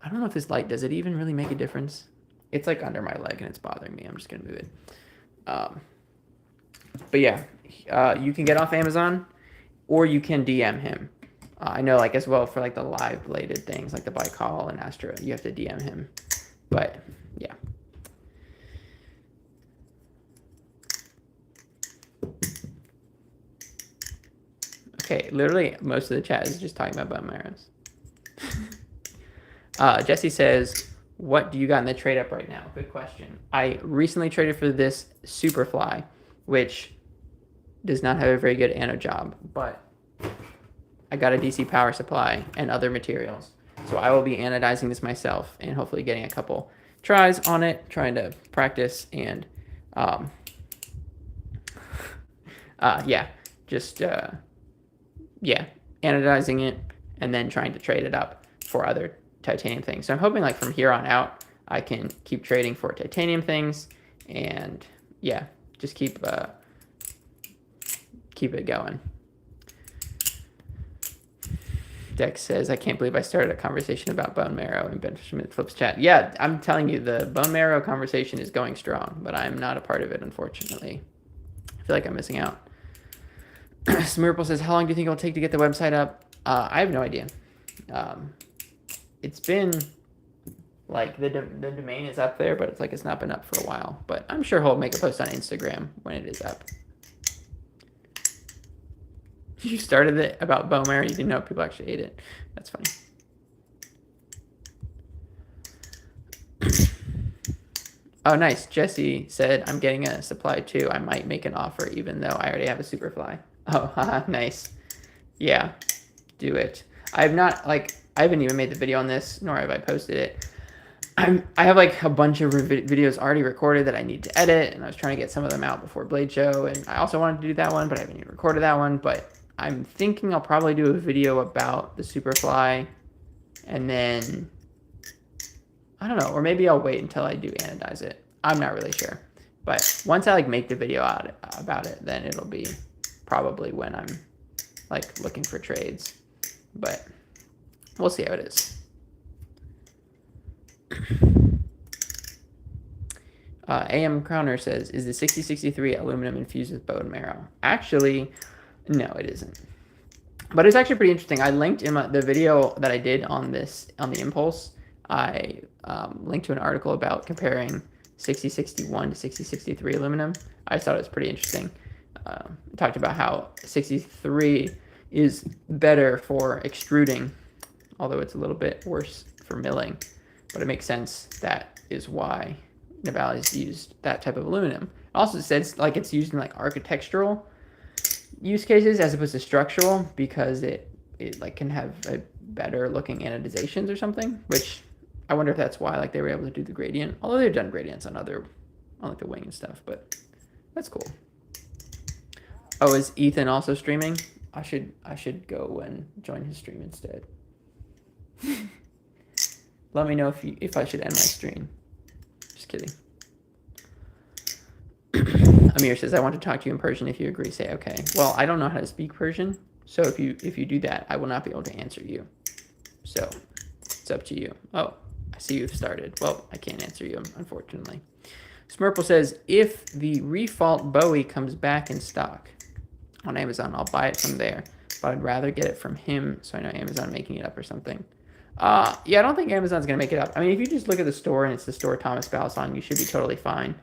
I don't know if this light, does it even really make a difference? It's like under my leg and it's bothering me. I'm just going to move it. But yeah, you can get off Amazon or you can DM him. I know, like, as well for, like, the live-related things, like the Baikal and Astra, you have to DM him. But, yeah. Okay, literally, most of the chat is just talking about bone marrows. Jesse says, what do you got in the trade-up right now? Good question. I recently traded for this Superfly, which does not have a very good anode job, but I got a DC power supply and other materials. So I will be anodizing this myself and hopefully getting a couple tries on it, trying to practice and, yeah, just yeah, anodizing it and then trying to trade it up for other titanium things. So I'm hoping like from here on out, I can keep trading for titanium things and yeah, just keep it going. Dex says, I can't believe I started a conversation about bone marrow in Benjamin Flips chat. Yeah, I'm telling you, the bone marrow conversation is going strong, but I'm not a part of it, unfortunately. I feel like I'm missing out. Smirple says, how long do you think it'll take to get the website up? I have no idea. It's been, like, the domain is up there, but it's like it's not been up for a while. But I'm sure he'll make a post on Instagram when it is up. You started it about bone marrow. You didn't know people actually ate it. That's funny. Oh, nice. Jesse said, I'm getting a supply too. I might make an offer even though I already have a Superfly. Oh, haha, nice. Yeah, do it. I haven't even made the video on this, nor have I posted it. I have like a bunch of videos already recorded that I need to edit, and I was trying to get some of them out before Blade Show, and I also wanted to do that one, but I haven't even recorded that one. But I'm thinking I'll probably do a video about the Superfly, and then I don't know, or maybe I'll wait until I do anodize it. I'm not really sure, but once I like make the video out about it, then it'll be probably when I'm like looking for trades. But we'll see how it is. AM Crowner says, is the 6063 aluminum infused with bone marrow? Actually, no, it isn't. But it's actually pretty interesting. I linked in the video that I did on the Impulse. I linked to an article about comparing 6061 to 6063 aluminum. I thought it was pretty interesting. It talked about how 63 is better for extruding, although it's a little bit worse for milling. But it makes sense. That is why Navali's used that type of aluminum. It also says like it's used in like architectural use cases as opposed to structural because it like can have a better looking anodizations or something, which I wonder if that's why like they were able to do the gradient. Although they've done gradients on like the wing and stuff, but that's cool. Oh, is Ethan also streaming? I should go and join his stream instead. Let me know if I should end my stream. Just kidding. Amir says, I want to talk to you in Persian. If you agree, say okay. Well, I don't know how to speak Persian, so if you do that, I will not be able to answer you. So it's up to you. Oh, I see you've started. Well, I can't answer you, unfortunately. Smurple says, if the Refault Bowie comes back in stock on Amazon, I'll buy it from there. But I'd rather get it from him, so I know Amazon making it up or something. Yeah, I don't think Amazon's going to make it up. I mean, if you just look at the store and it's the store Thomas Ballas on, you should be totally fine.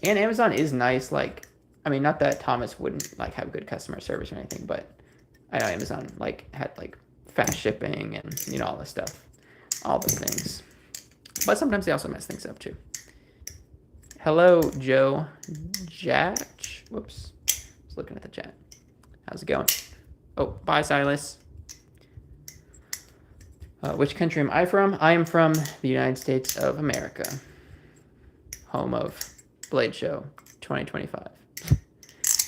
And Amazon is nice. Like, I mean, not that Thomas wouldn't like have good customer service or anything, but I know Amazon like had like fast shipping and, you know, all this stuff, all the things. But sometimes they also mess things up too. Hello, Joe Jatch. Whoops. I was looking at the chat. How's it going? Oh, bye, Silas. Which country am I from? I am from the United States of America, home of Blade Show 2025.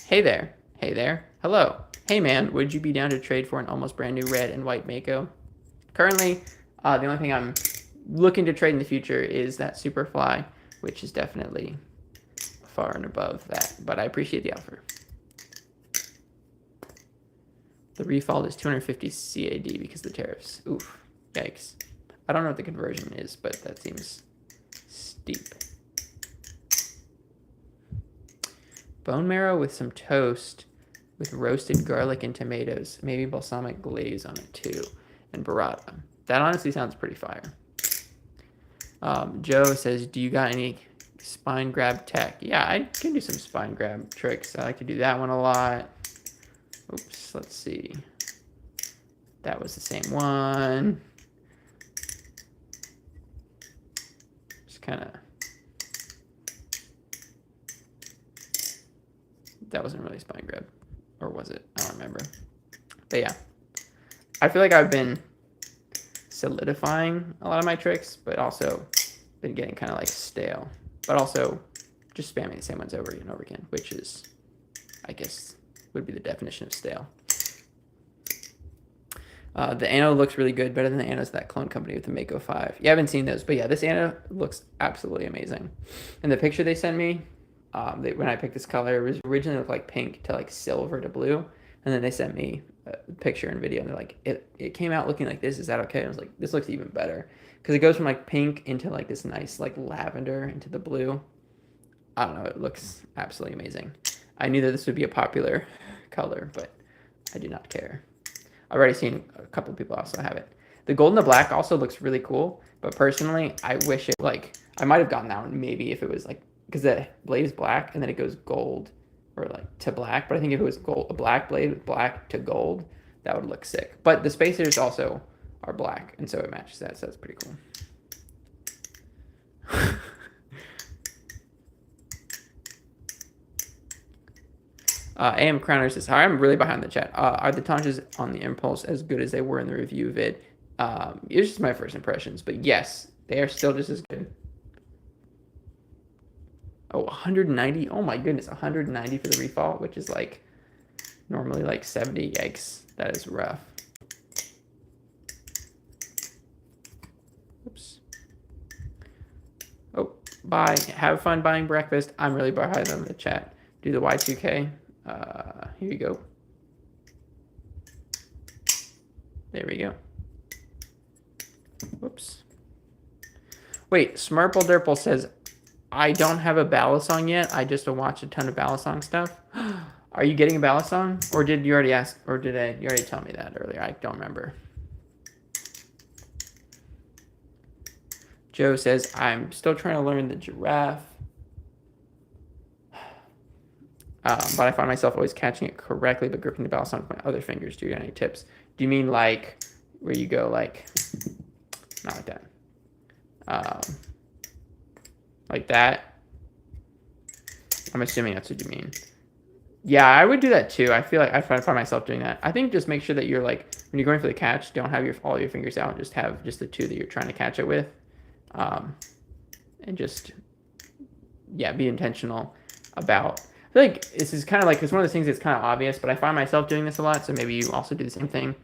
Hey there. Hey there. Hello. Hey, man. Would you be down to trade for an almost brand new red and white Mako? Currently, the only thing I'm looking to trade in the future is that Superfly, which is definitely far and above that, but I appreciate the offer. The Refault is 250 CAD because of the tariffs. Oof. Yikes. I don't know what the conversion is, but that seems steep. Bone marrow with some toast with roasted garlic and tomatoes. Maybe balsamic glaze on it too. And burrata. That honestly sounds pretty fire. Joe says, do you got any spine grab tech? Yeah, I can do some spine grab tricks. I like to do that one a lot. Oops, let's see. That was the same one. Just kind of... That wasn't really spine grab. Or was it? I don't remember. But yeah. I feel like I've been solidifying a lot of my tricks, but also been getting kind of like stale. But also just spamming the same ones over and over again, which is, I guess, would be the definition of stale. The Anno looks really good, better than the Anno's that clone company with the Mako 5. You haven't seen those, but yeah, this Anno looks absolutely amazing. And the picture they sent me, when I picked this color, it was originally looked like pink to like silver to blue, and then they sent me a picture and video, and they're like, it came out looking like this. Is that okay? And I was like, this looks even better because it goes from like pink into like this nice like lavender into the blue. I don't know. It looks absolutely amazing. I knew that this would be a popular color, but I do not care. I've already seen a couple people also have it. The gold and the black also looks really cool, but personally, I wish it like I might have gotten that one maybe if it was like because the blade is black and then it goes gold or like to black. But I think if it was gold, a black blade with black to gold, that would look sick. But the spacers also are black, and so it matches that. So that's pretty cool. AM Crowner says, hi, I'm really behind the chat. Are the Tanjas on the Impulse as good as they were in the review vid? It's just my first impressions, but yes, they are still just as good. Oh, 190. Oh my goodness, 190 for the refall, which is like normally like 70. Yikes, that is rough. Oops. Oh, bye. Have fun buying breakfast. I'm really behind on the chat. Do the Y2K. Here you go. There we go. Whoops. Wait, Smurple Derple says, I don't have a Balisong yet. I just watch a ton of Balisong stuff. Are you getting a Balisong? Or did you already ask, or did you already tell me that earlier? I don't remember. Joe says, I'm still trying to learn the giraffe. But I find myself always catching it correctly, but gripping the Balisong with my other fingers. Do you have any tips? Do you mean like where you go like, not like that. Like that. I'm assuming that's what you mean. Yeah, I would do that too. I feel like I find myself doing that. I think just make sure that you're like, when you're going for the catch, don't have all your fingers out. Just have just the two that you're trying to catch it with. And just, yeah, be intentional about. I feel like this is kind of like, it's one of those things that's kind of obvious, but I find myself doing this a lot, so maybe you also do the same thing.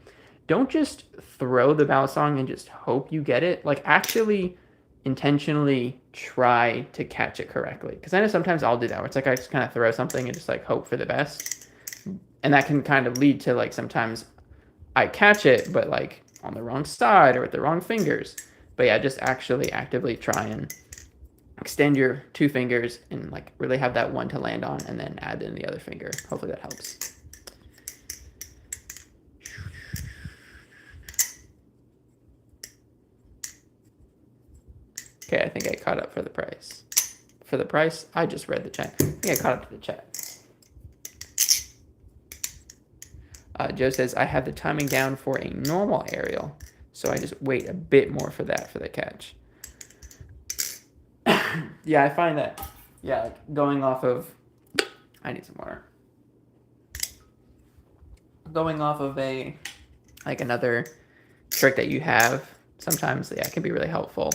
Don't just throw the Balisong and just hope you get it. Like, actually intentionally try to catch it correctly. Because I know sometimes I'll do that, where it's like I just kind of throw something and just like hope for the best. And that can kind of lead to like sometimes I catch it, but like on the wrong side or with the wrong fingers. But yeah, just actually actively try and extend your two fingers and like really have that one to land on and then add in the other finger. Hopefully that helps. Okay, I think I caught up for the price. For the price, I just read the chat. I think I caught up to the chat. Joe says, I have the timing down for a normal aerial, so I just wait a bit more for that for the catch. Yeah, I find that, yeah, like going off of, I need some water. Going off of like another trick that you have, sometimes, yeah, it can be really helpful.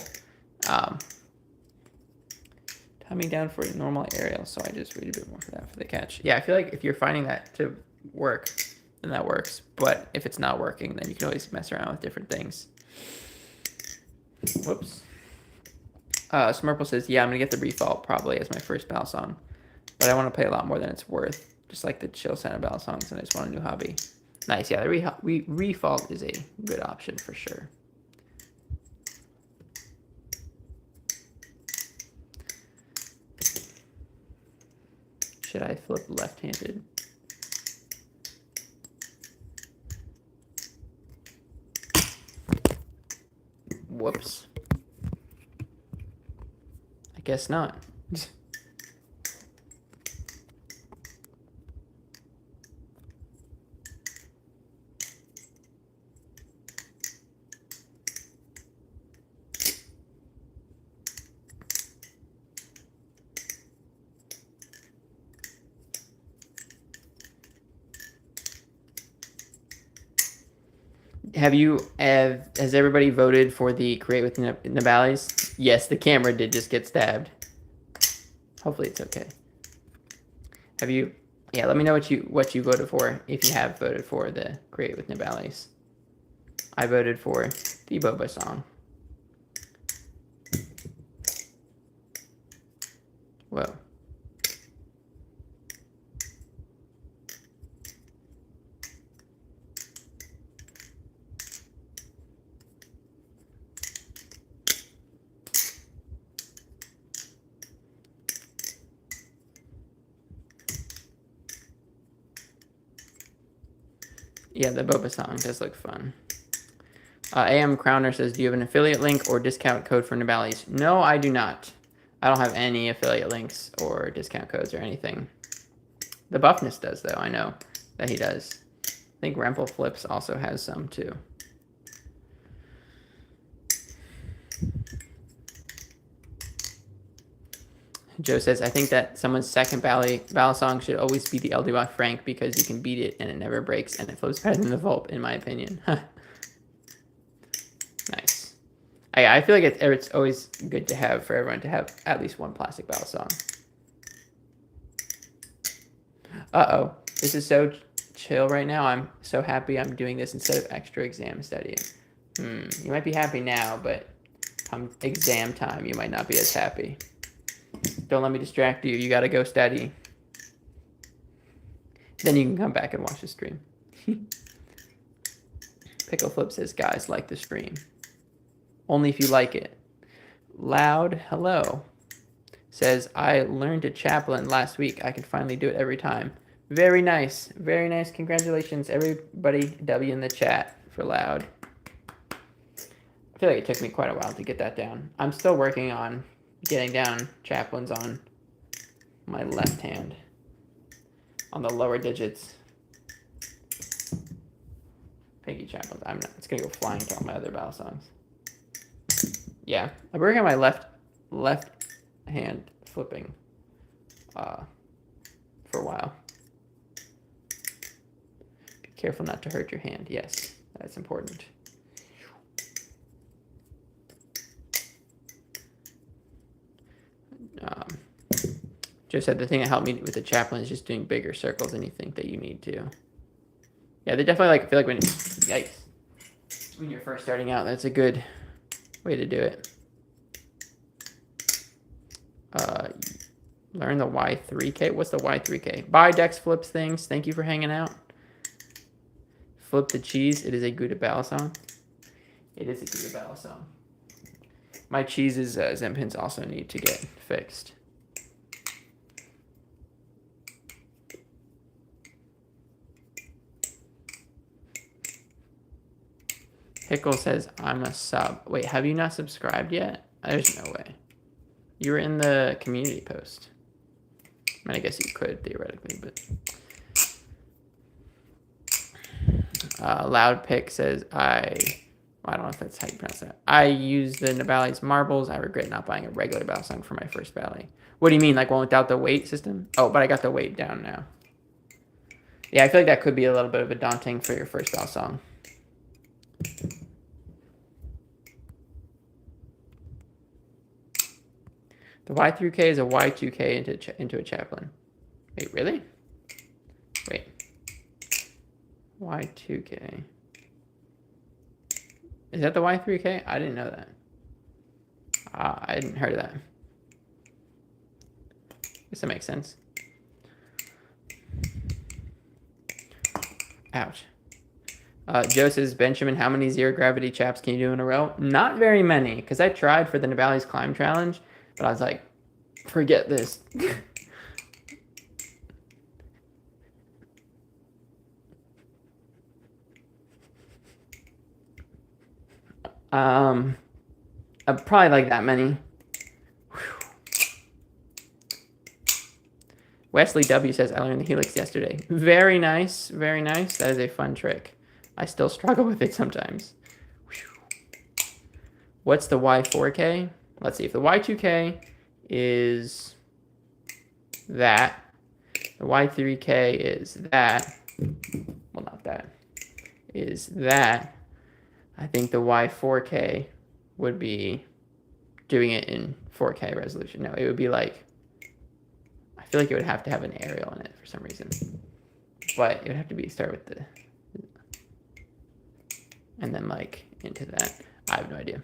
Timing down for a normal aerial, so I just wait a bit more for that for the catch. Yeah, I feel like if you're finding that to work, then that works. But if it's not working, then you can always mess around with different things. Whoops. Smurple says, yeah, I'm going to get the Refall probably as my first Balisong. But I want to play a lot more than it's worth. Just like the Chill Center Balisongs, and I just want a new hobby. Nice, yeah, the Refall is a good option for sure. Should I flip left-handed? Whoops. I guess not. Has everybody voted for the Create with Nabali's? Yes, the camera did just get stabbed. Hopefully it's okay. Have you? Yeah, let me know what you voted for if you have voted for the Create with Nabali's. I voted for the Boba song. Whoa. Yeah, the Boba song does look fun. AM Crowner says, do you have an affiliate link or discount code for Nibali's? No, I do not. I don't have any affiliate links or discount codes or anything. The Buffness does, though. I know that he does. I think Remple Flips also has some, too. Joe says, I think that someone's second ballot song should always be the LDY Frank because you can beat it and it never breaks and it flows better than the Volp, in my opinion. Nice. I feel like it's always good to have for everyone to have at least one plastic ballot song. Uh-oh. This is so chill right now. I'm so happy I'm doing this instead of extra exam studying. You might be happy now, but come exam time, you might not be as happy. Don't let me distract you. You got to go study. Then you can come back and watch the stream. Pickle Flip says, guys, like the stream. Only if you like it. Loud Hello says, I learned a chaplain last week. I can finally do it every time. Very nice. Very nice. Congratulations, everybody. W in the chat for Loud. I feel like it took me quite a while to get that down. I'm still working on getting down chaplains on my left hand, on the lower digits. Pinky chaplains. I'm not. It's gonna go flying to all my other battle songs. Yeah, I'm working on my left hand flipping for a while. Be careful not to hurt your hand. Yes, that's important. Joe said the thing that helped me with the chaplain is just doing bigger circles than you think that you need to. Yeah, they definitely feel like when you're first starting out, that's a good way to do it. Learn the Y3K. What's the Y3K? Bye, Dex Flips things. Thank you for hanging out. Flip the cheese. It is a Gouda Battle song. It is a Gouda Battle song. My cheese's Zen pins also need to get fixed. Pickle says, I'm a sub. Wait, have you not subscribed yet? There's no way. You were in the community post. I mean, I guess you could, theoretically, but... Loud Pick says, I don't know if that's how you pronounce that. I use the Nibali's marbles. I regret not buying a regular battle song for my first Bally. What do you mean, like one without the weight system? Oh, but I got the weight down now. Yeah, I feel like that could be a little bit of a daunting for your first battle song. The Y3K is a Y2K into a chaplain. Wait, really? Wait. Y2K. Is that the Y3K? I didn't know that. I hadn't heard of that. Guess that makes sense. Ouch. Joe says, Benjamin, how many zero gravity chaps can you do in a row? Not very many, because I tried for the Nibali's Climb Challenge, but I was like, forget this. Probably like that many. Whew. Wesley W says, I learned the Helix yesterday. Very nice. Very nice. That is a fun trick. I still struggle with it sometimes. Whew. What's the Y4K? Let's see. If the Y2K is that, the Y3K is that. Well, not that. Is that. I think the Y4K would be doing it in 4K resolution. No, it would be like, I feel like it would have to have an aerial in it for some reason. But it would have to be start with the... and then like into that. I have no idea.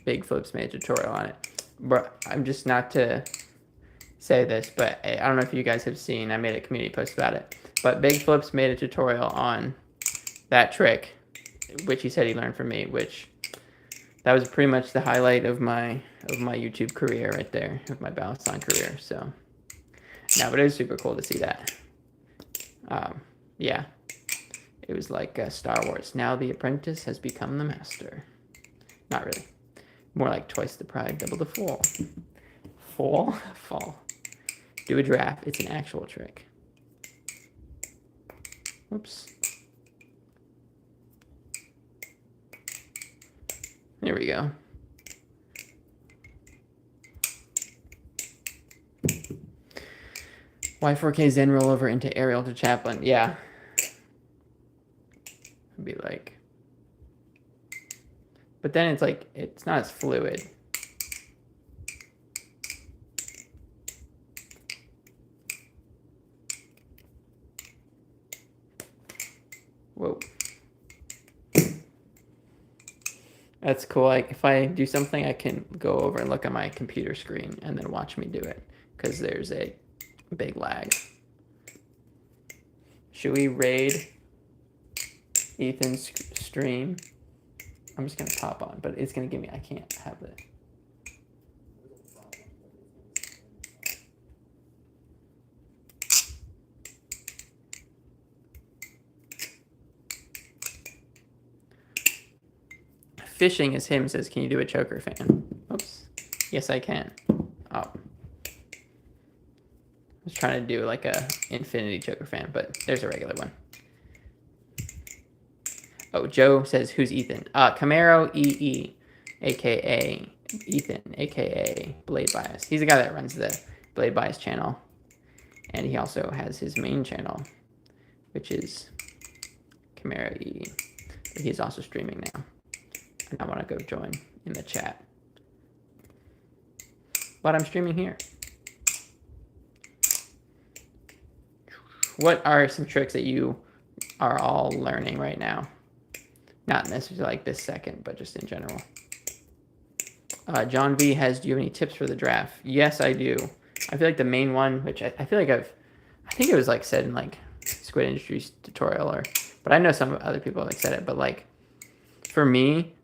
Big Flips made a tutorial on it. But I'm just not to say this, but I don't know if you guys have seen, I made a community post about it. But Big Flips made a tutorial on that trick, which he said he learned from me, which that was pretty much the highlight of my YouTube career right there, of my balisong career. So, no, but it was super cool to see that. Yeah, it was like Star Wars. Now the apprentice has become the master. Not really. More like twice the pride, double the fall. Fall. Do a draft. It's an actual trick. Oops. There we go. Y4K Zen rollover into Ariel to Chaplain. Yeah. It'd be like. But then it's like, it's not as fluid. Whoa. That's cool. Like if I do something, I can go over and look at my computer screen and then watch me do it because there's a big lag. Should we raid Ethan's stream? I'm just gonna pop on, but it's gonna give me, I can't have it. Fishing is him says, can you do a choker fan? Oops. Yes, I can. Oh. I was trying to do like a infinity choker fan, but there's a regular one. Oh, Joe says, who's Ethan? Camaro EE, aka Ethan, aka Blade Bias. He's the guy that runs the Blade Bias channel. And he also has his main channel, which is Camaro EE. He's also streaming now. And I want to go join in the chat. But I'm streaming here. What are some tricks that you are all learning right now? Not necessarily like this second, but just in general. John V has, do you have any tips for the draft? Yes, I do. I feel like the main one, which I feel like I think it was like said in like Squid Industries tutorial but I know some other people like said it, but like for me,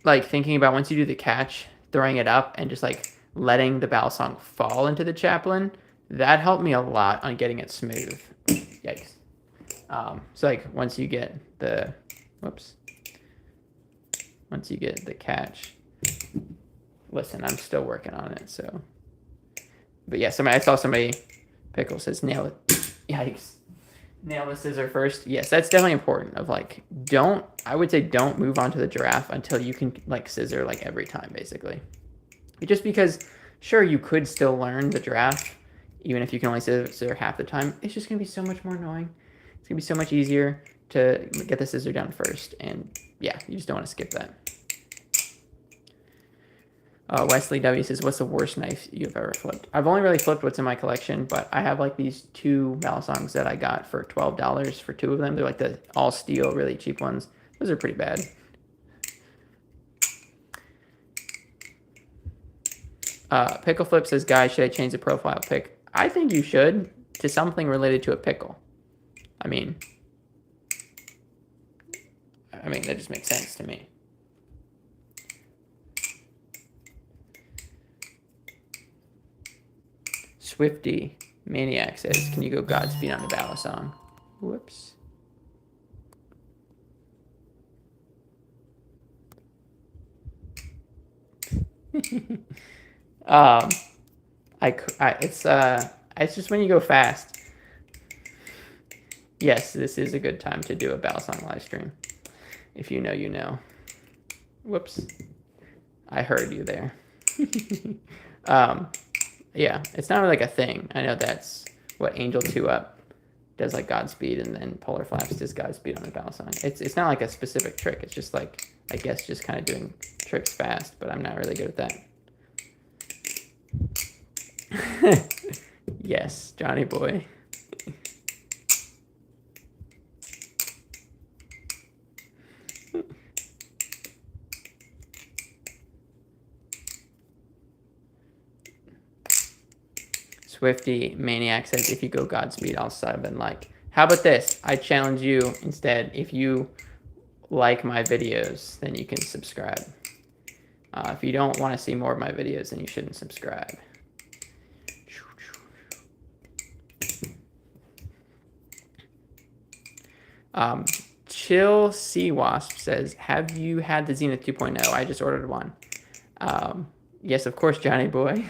like thinking about once you do the catch, throwing it up and just like letting the balisong fall into the chaplain, that helped me a lot on getting it smooth. Yikes. So like once you get the, once you get the catch, listen, I'm still working on it, so. But yeah, I saw somebody, Pickle says, nail it. Yikes. Nail the scissor first. Yes, that's definitely important of like, I would say don't move on to the giraffe until you can like scissor like every time basically. Just because, sure, you could still learn the giraffe, even if you can only scissor half the time, it's just gonna be so much more annoying. It's gonna be so much easier to get the scissor down first, and yeah, you just don't want to skip that. Wesley W says, what's the worst knife you've ever flipped? I've only really flipped what's in my collection, but I have like these two balisongs that I got for $12 for two of them. They're like the all steel, really cheap ones. Those are pretty bad. Pickle Flip says, guys, should I change the profile pic? I think you should to something related to a pickle. I mean, that just makes sense to me. Swifty Maniac says, can you go Godspeed on the balisong? Whoops. It's just when you go fast. Yes, this is a good time to do a balisong live stream. If you know, you know. Whoops. I heard you there. Yeah, it's not like a thing. I know that's what Angel 2 Up does, like Godspeed, and then Polar Flaps does Godspeed on the balisong. It's not like a specific trick. It's just like, I guess, just kind of doing tricks fast, but I'm not really good at that. Yes, Johnny boy. Swifty Maniac says, if you go Godspeed, I'll sub and like. How about this? I challenge you instead. If you like my videos, then you can subscribe. If you don't want to see more of my videos, then you shouldn't subscribe. Chill Sea Wasp says, have you had the Zenith 2.0? I just ordered one. Yes, of course, Johnny boy.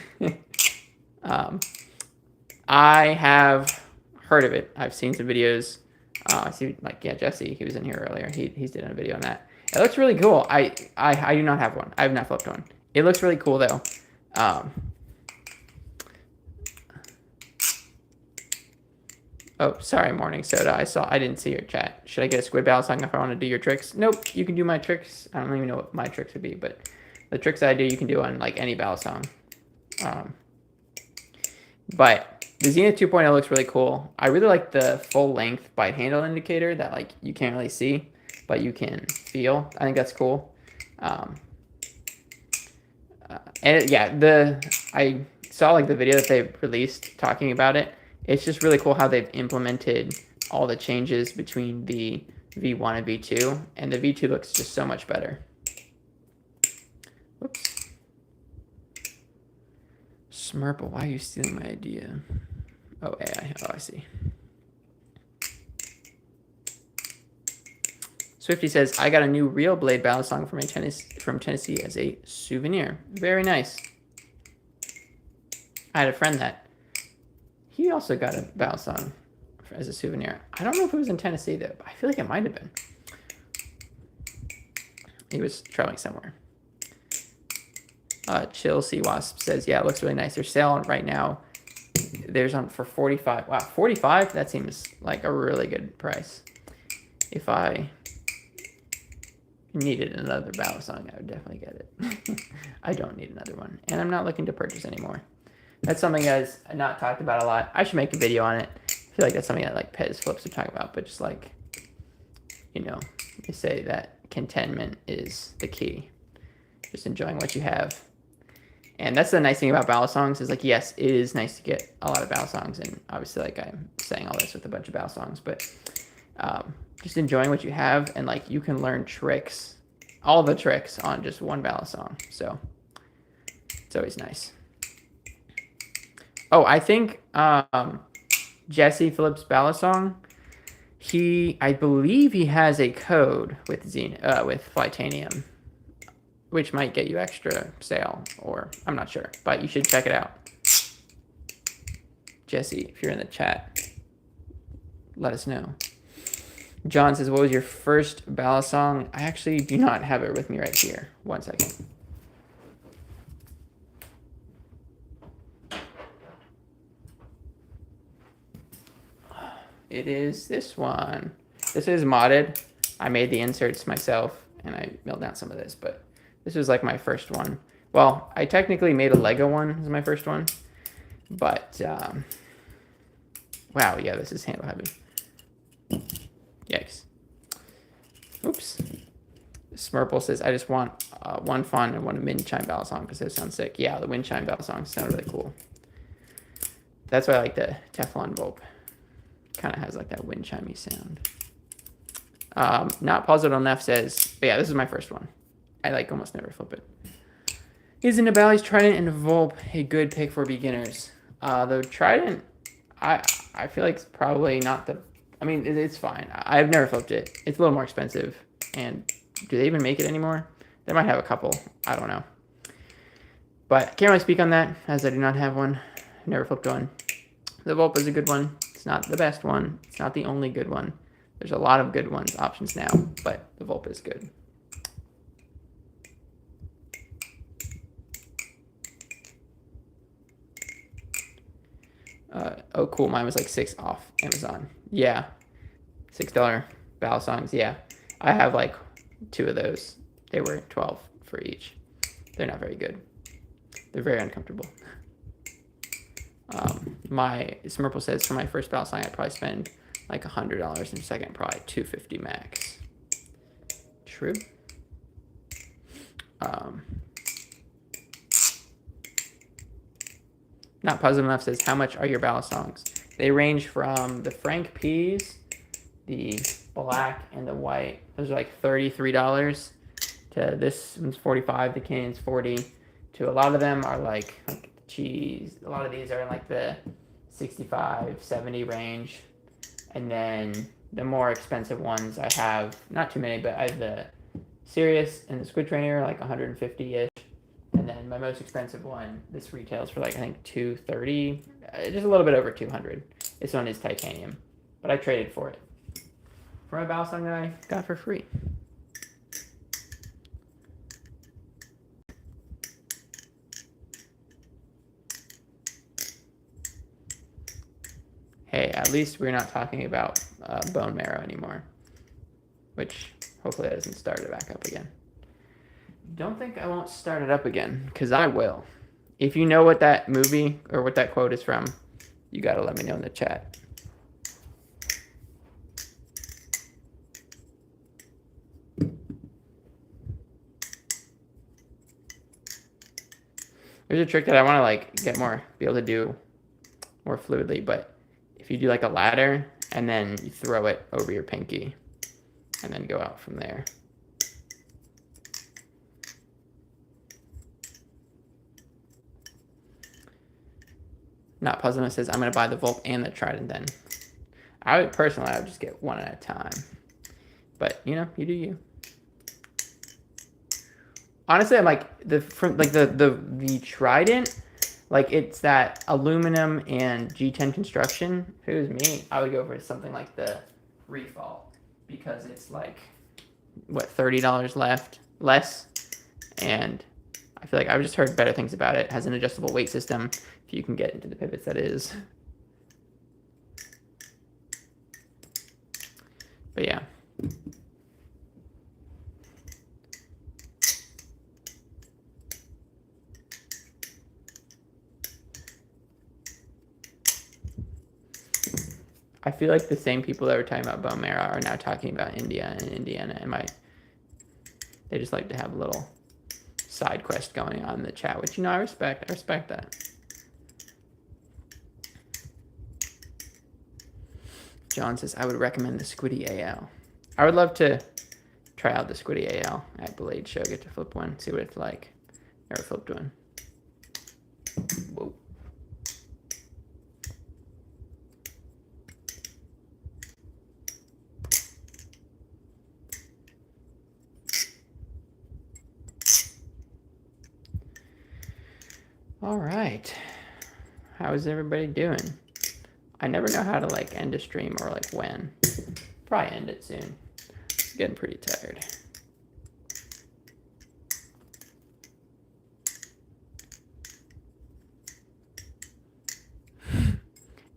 I have heard of it. I've seen some videos. I see, like, yeah, Jesse, he was in here earlier. He's did a video on that. It looks really cool. I do not have one. I have not flipped one. It looks really cool though. Oh, sorry, Morning Soda. I didn't see your chat. Should I get a Squid Battle song if I want to do your tricks? Nope, you can do my tricks. I don't even know what my tricks would be, but the tricks that I do, you can do on like any battle song. But the Zenith 2.0 looks really cool. I really like the full length bite handle indicator that like you can't really see, but you can feel. I think that's cool. I saw like the video that they released talking about it. It's just really cool how they've implemented all the changes between the V1 and V2, and the V2 looks just so much better. Whoops. Smurple, why are you stealing my idea? Oh, AI. Oh, I see. Swifty says, I got a new Real Blade battle song from Tennessee as a souvenir. Very nice. I had a friend that he also got a battle song as a souvenir. I don't know if it was in Tennessee, though. But I feel like it might have been. He was traveling somewhere. Chill Sea Wasp says, yeah, it looks really nice. They're selling right now. There's on for 45. Wow, 45? That seems like a really good price. If I needed another battle song, I would definitely get it. I don't need another one. And I'm not looking to purchase anymore. That's something guys I've not talked about a lot. I should make a video on it. I feel like that's something that like Pez Flips would talk about, but just like, you know, they say that contentment is the key. Just enjoying what you have. And that's the nice thing about battle songs is like, yes, it is nice to get a lot of battle songs. And obviously like I'm saying all this with a bunch of battle songs, but just enjoying what you have. And like you can learn tricks, all the tricks on just one battle song. So it's always nice. Oh, I think Jesse Phillips battle song, I believe he has a code with with Flytanium, which might get you extra sale, or I'm not sure, but you should check it out. Jesse, if you're in the chat, let us know. John says, what was your first battle song? I actually do not have it with me right here. 1 second. It is this one. This is modded. I made the inserts myself, and I milled down some of this, but this was like my first one. Well, I technically made a Lego one as my first one, but wow, yeah, this is handle heavy. Yikes. Oops. Smurple says, I just want one fun and one wind chime battle song because those sound sick. Yeah, the wind chime battle songs sound really cool. That's why I like the Teflon Volp. Kind of has like that wind chimey sound. Not puzzled enough says, but yeah, this is my first one. I like almost never flip it. Isn't the Bally's Trident and Volp a good pick for beginners? The Trident, I feel like it's probably not the. I mean, it's fine. I've never flipped it. It's a little more expensive. And do they even make it anymore? They might have a couple. I don't know. But I can't really speak on that as I do not have one. Never flipped one. The Volp is a good one. It's not the best one. It's not the only good one. There's a lot of good options now, but the Volp is good. Oh, cool. Mine was like $6 off Amazon. Yeah. $6 battle songs. Yeah. I have like 2 of those. They were $12 for each. They're not very good. They're very uncomfortable. My Smurple says for my first battle song, I'd probably spend like $100, and second probably $250 max. True. Not Puzzle Enough says, how much are your balisongs? They range from the Frank P's, the black and the white. Those are like $33 to this one's 45, the Canyon's 40. To a lot of them are like cheese. A lot of these are in like the 65, 70 range. And then the more expensive ones I have, not too many, but I have the Sirius and the Squid Trainer, like 150-ish. And then my most expensive one, this retails for like, I think 230, just a little bit over 200. This one is titanium, but I traded for it. For my balisong that I got for free. Hey, at least we're not talking about bone marrow anymore, which hopefully that doesn't start it back up again. Don't think I won't start it up again, because I will. If you know what that movie or what that quote is from, you got to let me know in the chat. There's a trick that I want to like get more, be able to do more fluidly, but if you do like a ladder and then you throw it over your pinky and then go out from there. Not Puzzlement says, I'm going to buy the Volp and the Trident then. I would personally, I would just get one at a time. But, you know, you do you. Honestly, I'm like, the Trident, like it's that aluminum and G10 construction. If it was me, I would go for something like the Refall. Because it's like, what, $30 less? And I feel like I've just heard better things about it. It has an adjustable weight system. If you can get into the pivots, that is. But yeah. I feel like the same people that were talking about bone marrow are now talking about India and Indiana. And they just like to have a little side quest going on in the chat, which, you know, I respect. I respect that. John says, I would recommend the Squiddy AL. I would love to try out the Squiddy AL at Blade Show, get to flip one, see what it's like. Never flipped one. Whoa. All right. How is everybody doing? I never know how to like end a stream or like when. Probably end it soon. I'm getting pretty tired.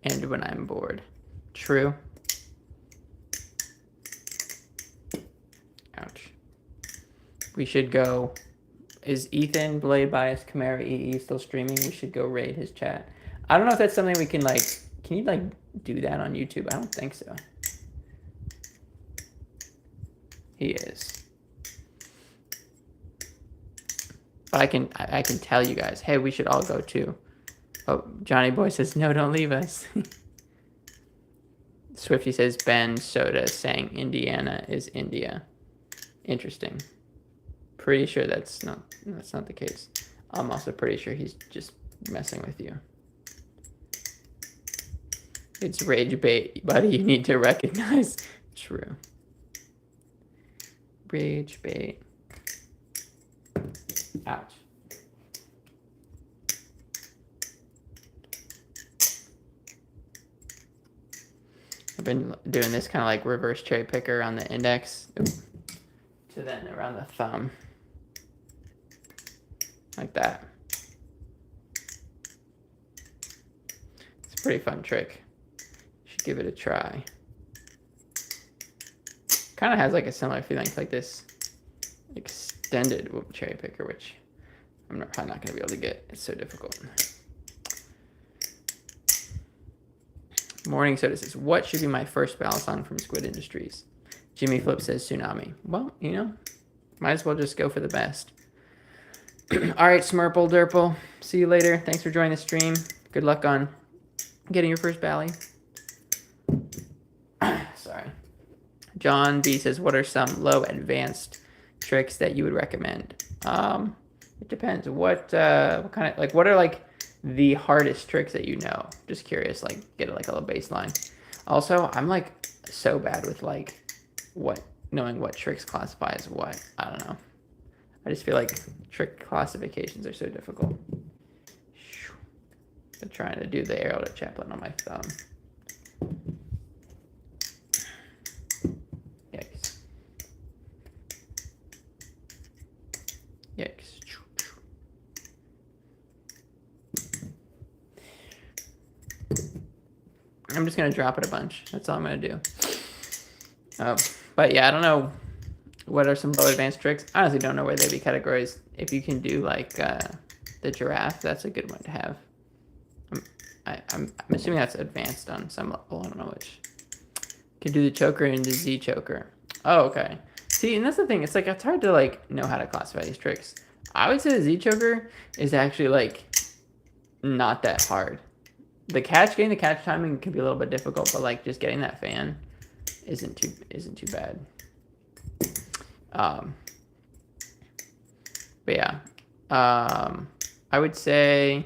And when I'm bored. True. Ouch. We should go. Is Ethan Blade Bias Chimera EE still streaming? We should go raid his chat. I don't know if that's something we can like. Can you like do that on YouTube? I don't think so. He is. But I can tell you guys, hey, we should all go too. Oh, Johnny Boy says, no, don't leave us. Swifty says, Ben Soda saying Indiana is India. Interesting. Pretty sure that's not the case. I'm also pretty sure he's just messing with you. It's rage bait, buddy. You need to recognize. True. Rage bait. Ouch. I've been doing this kind of like reverse cherry picker on the index. Ooh. To then around the thumb. Like that. It's a pretty fun trick. You should give it a try. Kind of has like a similar feeling to like this extended cherry picker, which I'm probably not going to be able to get. It's so difficult. Morning Soda says, what should be my first balisong from Squid Industries? Jimmy Flip says Tsunami. Well, you know, might as well just go for the best. All right, Smurple Derple. See you later. Thanks for joining the stream. Good luck on getting your first Bally. Sorry. John B says, what are some low advanced tricks that you would recommend? It depends. What kind of, like, what are like the hardest tricks that you know? Just curious, like get like a little baseline. Also, I'm like so bad with like knowing what tricks classify as what. I don't know. I just feel like trick classifications are so difficult. I'm trying to do the arrow to chaplain on my thumb. Yikes. Yikes. I'm just going to drop it a bunch. That's all I'm going to do. But yeah, I don't know what are some low advanced tricks. I honestly don't know where they'd be categorized. If you can do like the giraffe, that's a good one to have. I'm assuming that's advanced on some level. I don't know which. Could do the choker and the Z choker. Oh, okay. See, and that's the thing. It's like it's hard to like know how to classify these tricks. I would say the Z choker is actually like not that hard. Getting the catch timing can be a little bit difficult, but like just getting that fan isn't too bad. But yeah, I would say,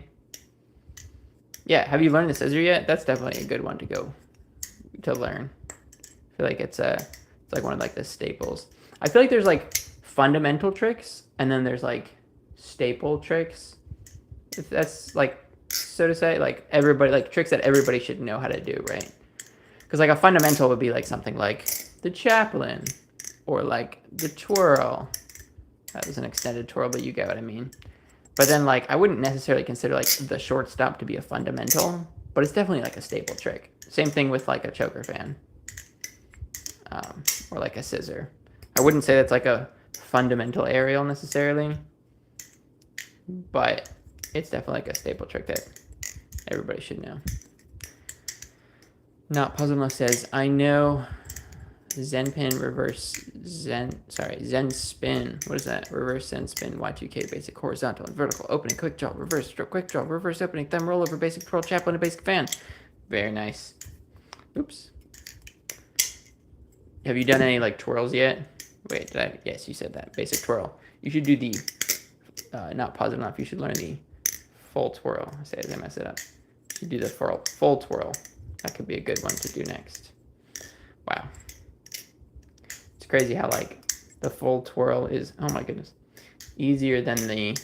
yeah. Have you learned the scissor yet? That's definitely a good one to learn. I feel like it's like one of like the staples. I feel like there's like fundamental tricks, and then there's like staple tricks. If that's like, so to say, like everybody, like tricks that everybody should know how to do, right? Because like a fundamental would be like something like the chaplain or like the twirl. That was an extended twirl, but you get what I mean. But then like I wouldn't necessarily consider like the shortstop to be a fundamental, but it's definitely like a staple trick. Same thing with like a choker fan or like a scissor. I wouldn't say that's like a fundamental aerial necessarily, but it's definitely like a staple trick that everybody should know. Not Puzzle says, I know Zen pin, Zen spin. What is that? Reverse Zen spin, Y2K, basic horizontal and vertical, opening, quick draw, reverse stroke, quick draw, reverse opening, thumb roll over, basic twirl, chaplain, and basic fan. Very nice. Oops. Have you done any like twirls yet? Wait, did I? Yes, you said that. Basic twirl. You should do the, not positive enough, you should learn the full twirl. I say as I mess it up. You should do the full twirl. That could be a good one to do next. Wow. It's crazy how like the full twirl is, oh my goodness, easier than the,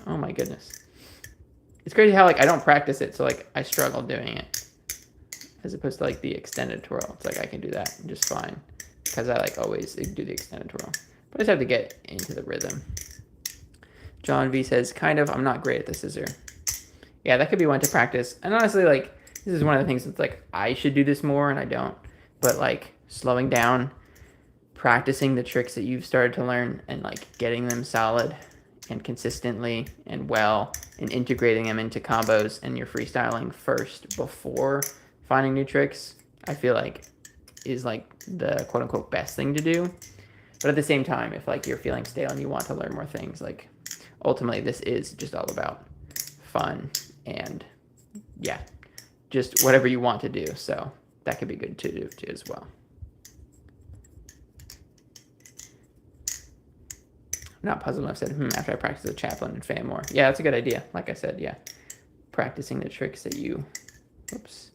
oh my goodness. It's crazy how like I don't practice it, so like I struggle doing it. As opposed to like the extended twirl. It's like I can do that just fine. Because I like always do the extended twirl. But I just have to get into the rhythm. John V says, kind of, I'm not great at the scissor. Yeah, that could be one to practice. And honestly, like, this is one of the things that's like, I should do this more and I don't. But like, slowing down, practicing the tricks that you've started to learn and like getting them solid and consistently and well and integrating them into combos and your freestyling first before finding new tricks, I feel like is like the quote unquote best thing to do. But at the same time, if like you're feeling stale and you want to learn more things, like ultimately this is just all about fun and yeah, just whatever you want to do. So that could be good to do too as well. Not puzzled enough said, after I practice the chaplain and fan more. Yeah, that's a good idea. Like I said, yeah. Practicing the tricks that you, oops.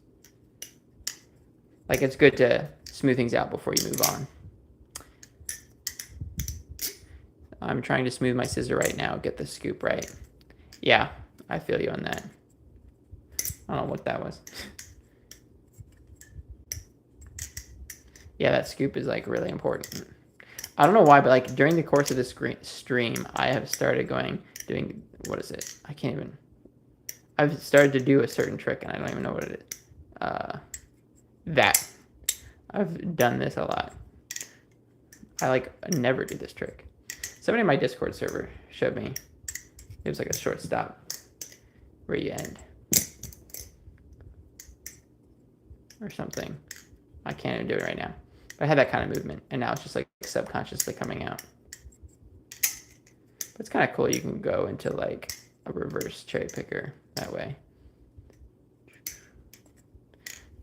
Like it's good to smooth things out before you move on. I'm trying to smooth my scissor right now, get the scoop right. Yeah, I feel you on that. I don't know what that was. Yeah, that scoop is like really important. I don't know why, but like during the course of this stream, I have started doing, what is it? I can't even, I've started to do a certain trick and I don't even know what it is. That. I've done this a lot. I never do this trick. Somebody in my Discord server showed me. It was like a short stop where you end. Or something. I can't even do it right now. But I had that kind of movement, and now it's just like subconsciously coming out. But it's kind of cool. You can go into like a reverse cherry picker that way.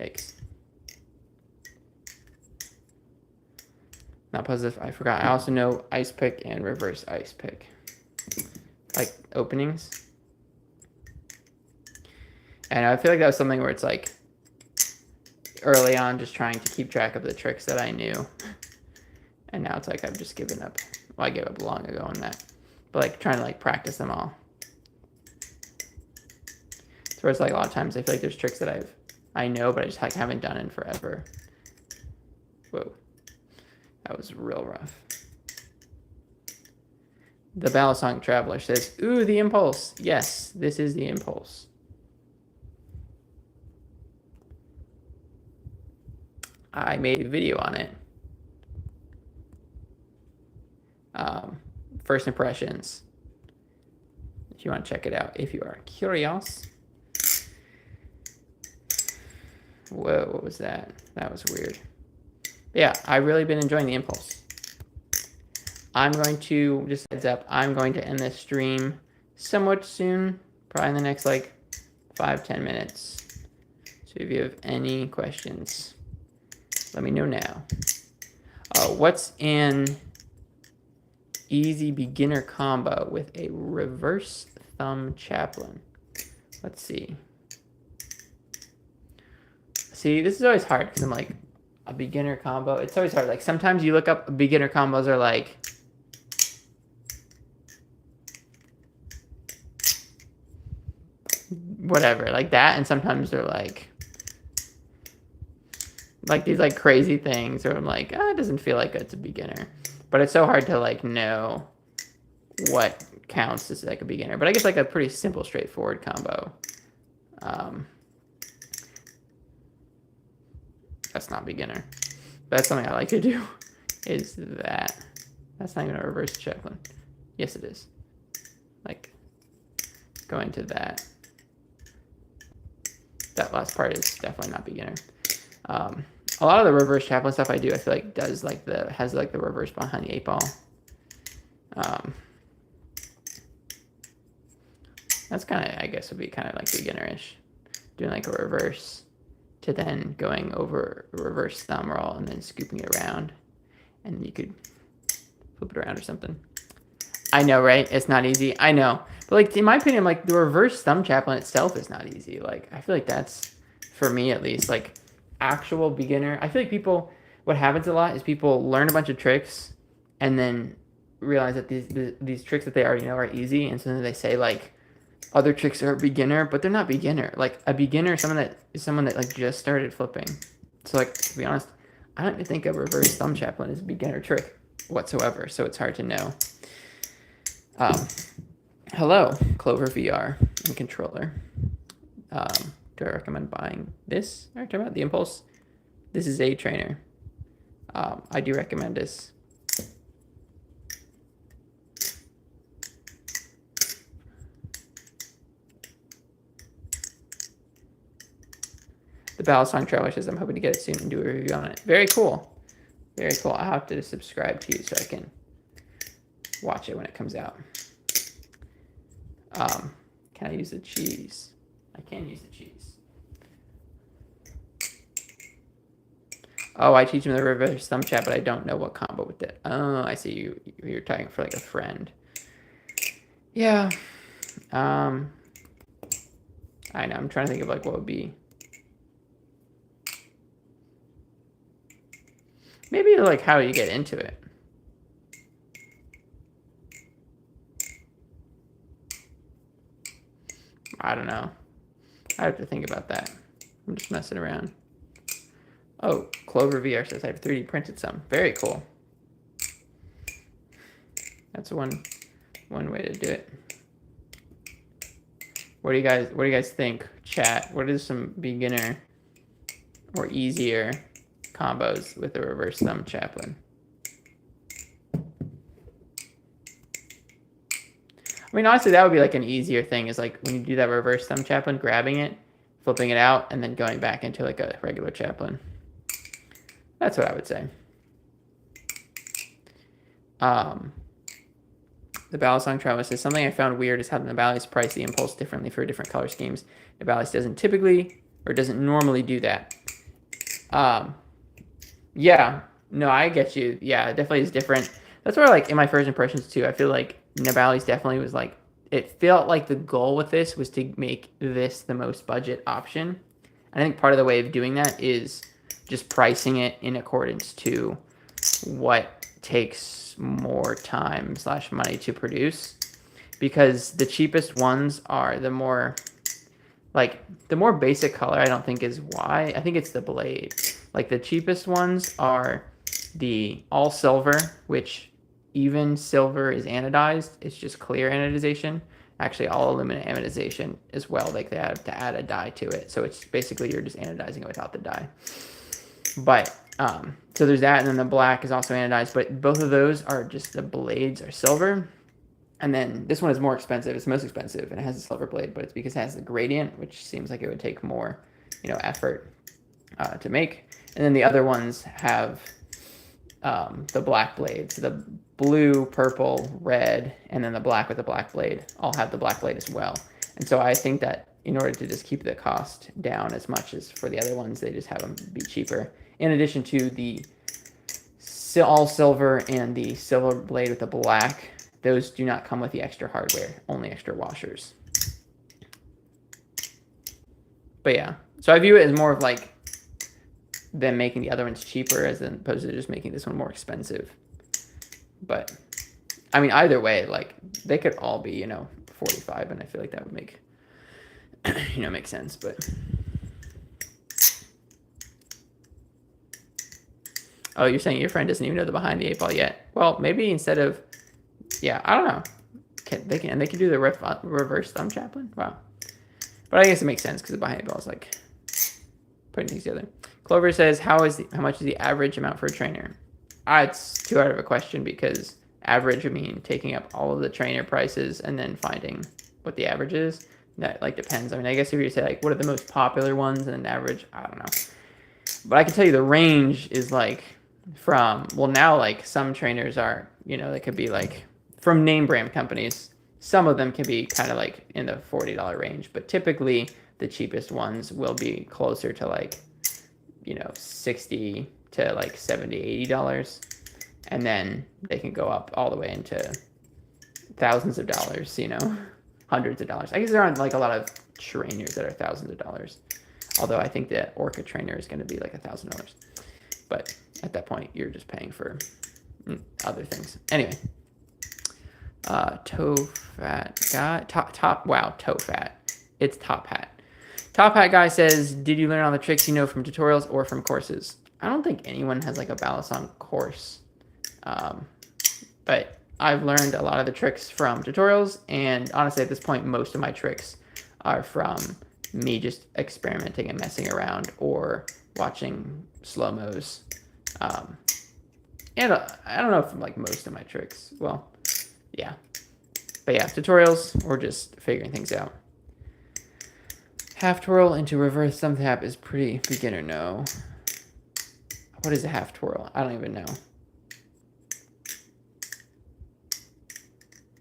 Yikes. Not positive, I forgot. I also know ice pick and reverse ice pick. Like openings. And I feel like that was something where it's like early on just trying to keep track of the tricks that I knew. And now it's like I've just given up. Well, I gave up long ago on that. But like trying to like practice them all. So it's like a lot of times I feel like there's tricks that I know, but I just like haven't done in forever. Whoa. That was real rough. The Balisong Traveler says, ooh, the impulse. Yes, this is the impulse. I made a video on it. First impressions. If you want to check it out, if you are curious. Whoa, what was that? That was weird. But yeah, I've really been enjoying the impulse. I'm going to, just heads up, I'm going to end this stream somewhat soon, probably in the next like 5-10 minutes. So if you have any questions, let me know now. What's an easy beginner combo with a reverse thumb chaplain? Let's see. See, this is always hard because I'm like, a beginner combo. It's always hard. Like sometimes you look up beginner combos are like whatever, like that, and sometimes they're like these like crazy things, or I'm like, it doesn't feel like it's a beginner. But it's so hard to like know what counts as like a beginner. But I guess like a pretty simple, straightforward combo. That's not beginner. But that's something I like to do. Is that? That's not even a reverse chaplain. Yes, it is. Like going to that. That last part is definitely not beginner. A lot of the reverse chaplain stuff I do, I feel like does like has like the reverse behind the 8-ball. That's kind of, I guess, would be kind of like beginnerish. Doing like a reverse to then going over a reverse thumb roll and then scooping it around. And you could flip it around or something. I know, right? It's not easy. I know. But like in my opinion, like the reverse thumb chaplain itself is not easy. Like I feel like that's, for me at least, like actual beginner. I feel like people, what happens a lot is people learn a bunch of tricks and then realize that these tricks that they already know are easy, and so then they say like other tricks are beginner, but they're not beginner. Like a beginner is someone that like just started flipping. So like to be honest, I don't even think a reverse thumb chaplain is a beginner trick whatsoever. So it's hard to know. Hello, Clover VR and controller. Do I recommend buying this? All right, talking about the Impulse. This is a trainer. I do recommend this. The Balisong Traveler says, I'm hoping to get it soon and do a review on it. Very cool. Very cool. I'll have to subscribe to you so I can watch it when it comes out. Can I use the cheese? I can use the cheese. Oh, I teach him the reverse thumb chat, but I don't know what combo with it. Oh, I see you're talking for like a friend. Yeah. I know. I'm trying to think of like what would be. Maybe like how you get into it. I don't know. I have to think about that. I'm just messing around. Oh, Clover VR says I've 3D printed some. Very cool. That's one way to do it. What do you guys think? Chat. What is some beginner or easier combos with the reverse thumb chaplain? I mean, honestly, that would be like an easier thing, is like when you do that reverse thumb chaplain, grabbing it, flipping it out, and then going back into like a regular chaplain. That's what I would say. The Balisong Travel says, something I found weird is how the Nabali's price the impulse differently for different color schemes. Nabali's doesn't typically, or doesn't normally do that. Yeah, no, I get you. Yeah, it definitely is different. That's where, like, in my first impressions too, I feel like Nabali's definitely was like, it felt like the goal with this was to make this the most budget option. I think part of the way of doing that is just pricing it in accordance to what takes more time / money to produce, because the cheapest ones are the more, like, the more basic color I don't think is why. I think it's the blade. Like, the cheapest ones are the all silver, which even silver is anodized. It's just clear anodization. Actually, all aluminum anodization as well. Like, they have to add a dye to it. So it's basically you're just anodizing it without the dye. But, so there's that, and then the black is also anodized. But both of those are just, the blades are silver. And then this one is more expensive. It's the most expensive, and it has a silver blade, but it's because it has the gradient, which seems like it would take more, effort to make. And then the other ones have the black blades. So the blue, purple, red, and then the black with the black blade all have the black blade as well. And so I think that in order to just keep the cost down as much as for the other ones, they just have them be cheaper. In addition to the all silver and the silver blade with the black, those do not come with the extra hardware, only extra washers. But yeah, so I view it as more of like them making the other ones cheaper as opposed to just making this one more expensive. But I mean, either way, like, they could all be, 45, and I feel like that would make, make sense. But oh, you're saying your friend doesn't even know the behind the 8-ball yet? Well, maybe instead of, yeah, I don't know. They can do the reverse thumb chaplain. Wow. But I guess it makes sense because the behind 8-ball is like putting things together. Clover says, how much is the average amount for a trainer? It's too hard of a question, because average would mean taking up all of the trainer prices and then finding what the average is. That, like, depends. I mean, I guess if you say, like, what are the most popular ones and then average, I don't know. But I can tell you the range is like from, well, now, like, some trainers are, they could be like from name brand companies. Some of them can be kind of like in the $40 range, but typically the cheapest ones will be closer to like, $60 to like $70, $80. And then they can go up all the way into thousands of dollars, hundreds of dollars. I guess there aren't like a lot of trainers that are thousands of dollars. Although I think the Orca trainer is going to be like $1,000. But at that point, you're just paying for other things. Anyway. Toe fat guy. Wow, toe fat. It's top hat. Top hat guy says, did you learn all the tricks you know from tutorials or from courses? I don't think anyone has like a Balisong course. But I've learned a lot of the tricks from tutorials, and honestly at this point most of my tricks are from me just experimenting and messing around or watching slow-mos. And I don't know if like most of my tricks, well, yeah. But yeah, tutorials or just figuring things out. Half twirl into reverse thumb tap is pretty beginner, no. What is a half twirl? I don't even know.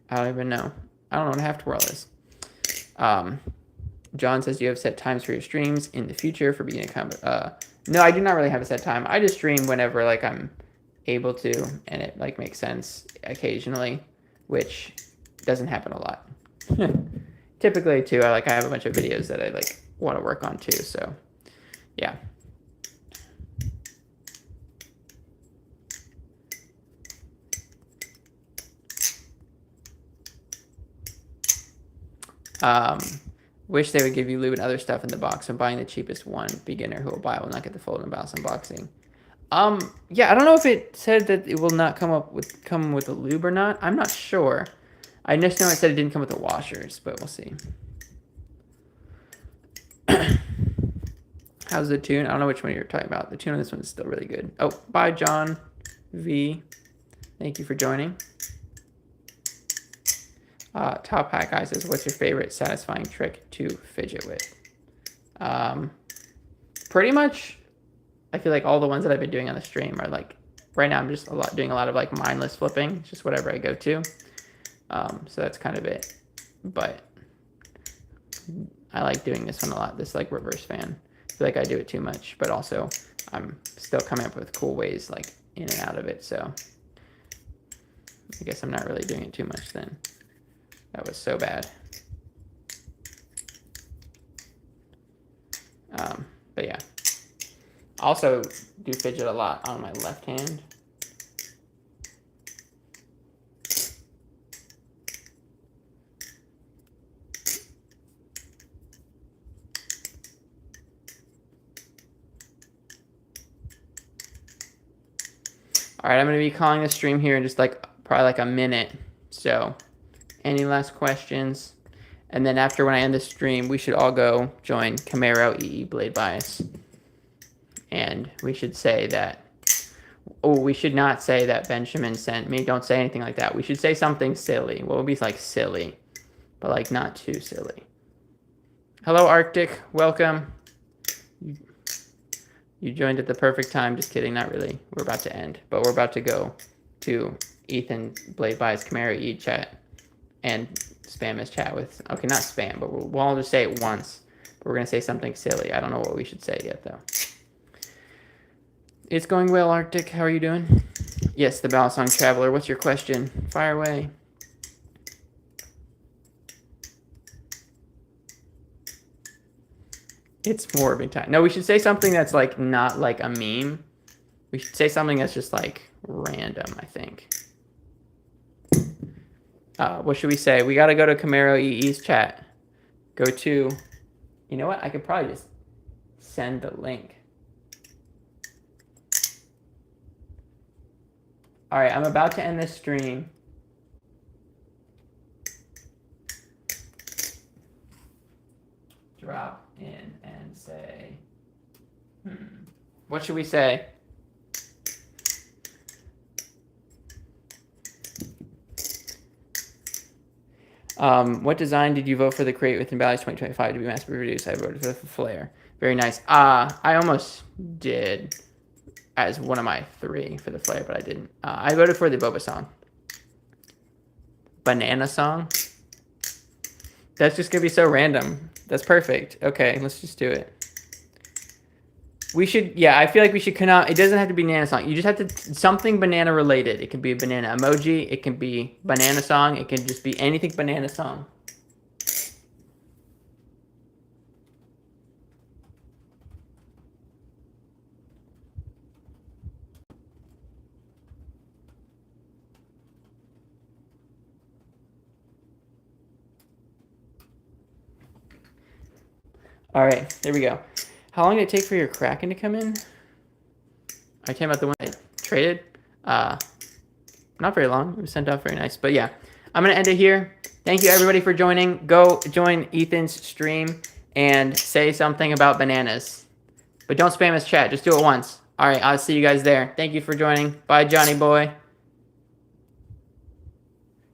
I don't know what a half twirl is. John says, do you have set times for your streams in the future for beginning combat? No, I do not really have a set time. I just stream whenever like I'm able to, and it like makes sense occasionally, which doesn't happen a lot. Typically too, I have a bunch of videos that I like want to work on too, so yeah. Wish they would give you lube and other stuff in the box when buying the cheapest one. Beginner who will buy will not get the full Nabals unboxing. Yeah, I don't know if it said that it will not come with the lube or not. I'm not sure. I just know it said it didn't come with the washers, but we'll see. How's the tune? I don't know which one you're talking about. The tune on this one is still really good. Oh, bye, John V. Thank you for joining. Top Hat Guy says, what's your favorite satisfying trick to fidget with? Pretty much, I feel like all the ones that I've been doing on the stream are like, right now I'm just doing a lot of like mindless flipping. It's just whatever I go to. So that's kind of it. But I like doing this one a lot, this like reverse fan. I feel like I do it too much, but also I'm still coming up with cool ways like in and out of it. So I guess I'm not really doing it too much then. That was so bad. But yeah. Also do fidget a lot on my left hand. All right, I'm going to be calling the stream here in just like probably like a minute. So any last questions? And then after when I end the stream, we should all go join Camaro EE Blade Bias. And we should say that, oh, we should not say that Benjamin sent me. Don't say anything like that. We should say something silly. What would be like silly, but like not too silly. Hello, Arctic. Welcome. You joined at the perfect time. Just kidding. Not really. We're about to end, but we're about to go to Ethan Blade Bias Camaro EE chat and spam his chat with, okay, not spam, but we'll all just say it once. But we're going to say something silly. I don't know what we should say yet, though. It's going well, Arctic. How are you doing? Yes, the Balisong Traveler. What's your question? Fire away. It's morbid time. No, we should say something that's like not like a meme. We should say something that's just like random, I think. What should we say? We got to go to Camaro EE's chat. Go to, you know what? I could probably just send the link. All right, I'm about to end this stream. Drop in and say, what should we say? What design did you vote for the Create Within Values 2025 to be mass produced? I voted for the Flare. Very nice. I almost did as one of my 3 for the Flare, but I didn't. I voted for the Boba song. Banana song? That's just going to be so random. That's perfect. Okay, let's just do it. We should, yeah, I feel like we should come out. It doesn't have to be banana song. You just have to, something banana related. It can be a banana emoji. It can be banana song. It can just be anything banana song. All right, there we go. How long did it take for your Kraken to come in? I came out the one I traded. Not very long. It was sent out very nice. But yeah, I'm going to end it here. Thank you, everybody, for joining. Go join Ethan's stream and say something about bananas. But don't spam his chat. Just do it once. All right, I'll see you guys there. Thank you for joining. Bye, Johnny boy.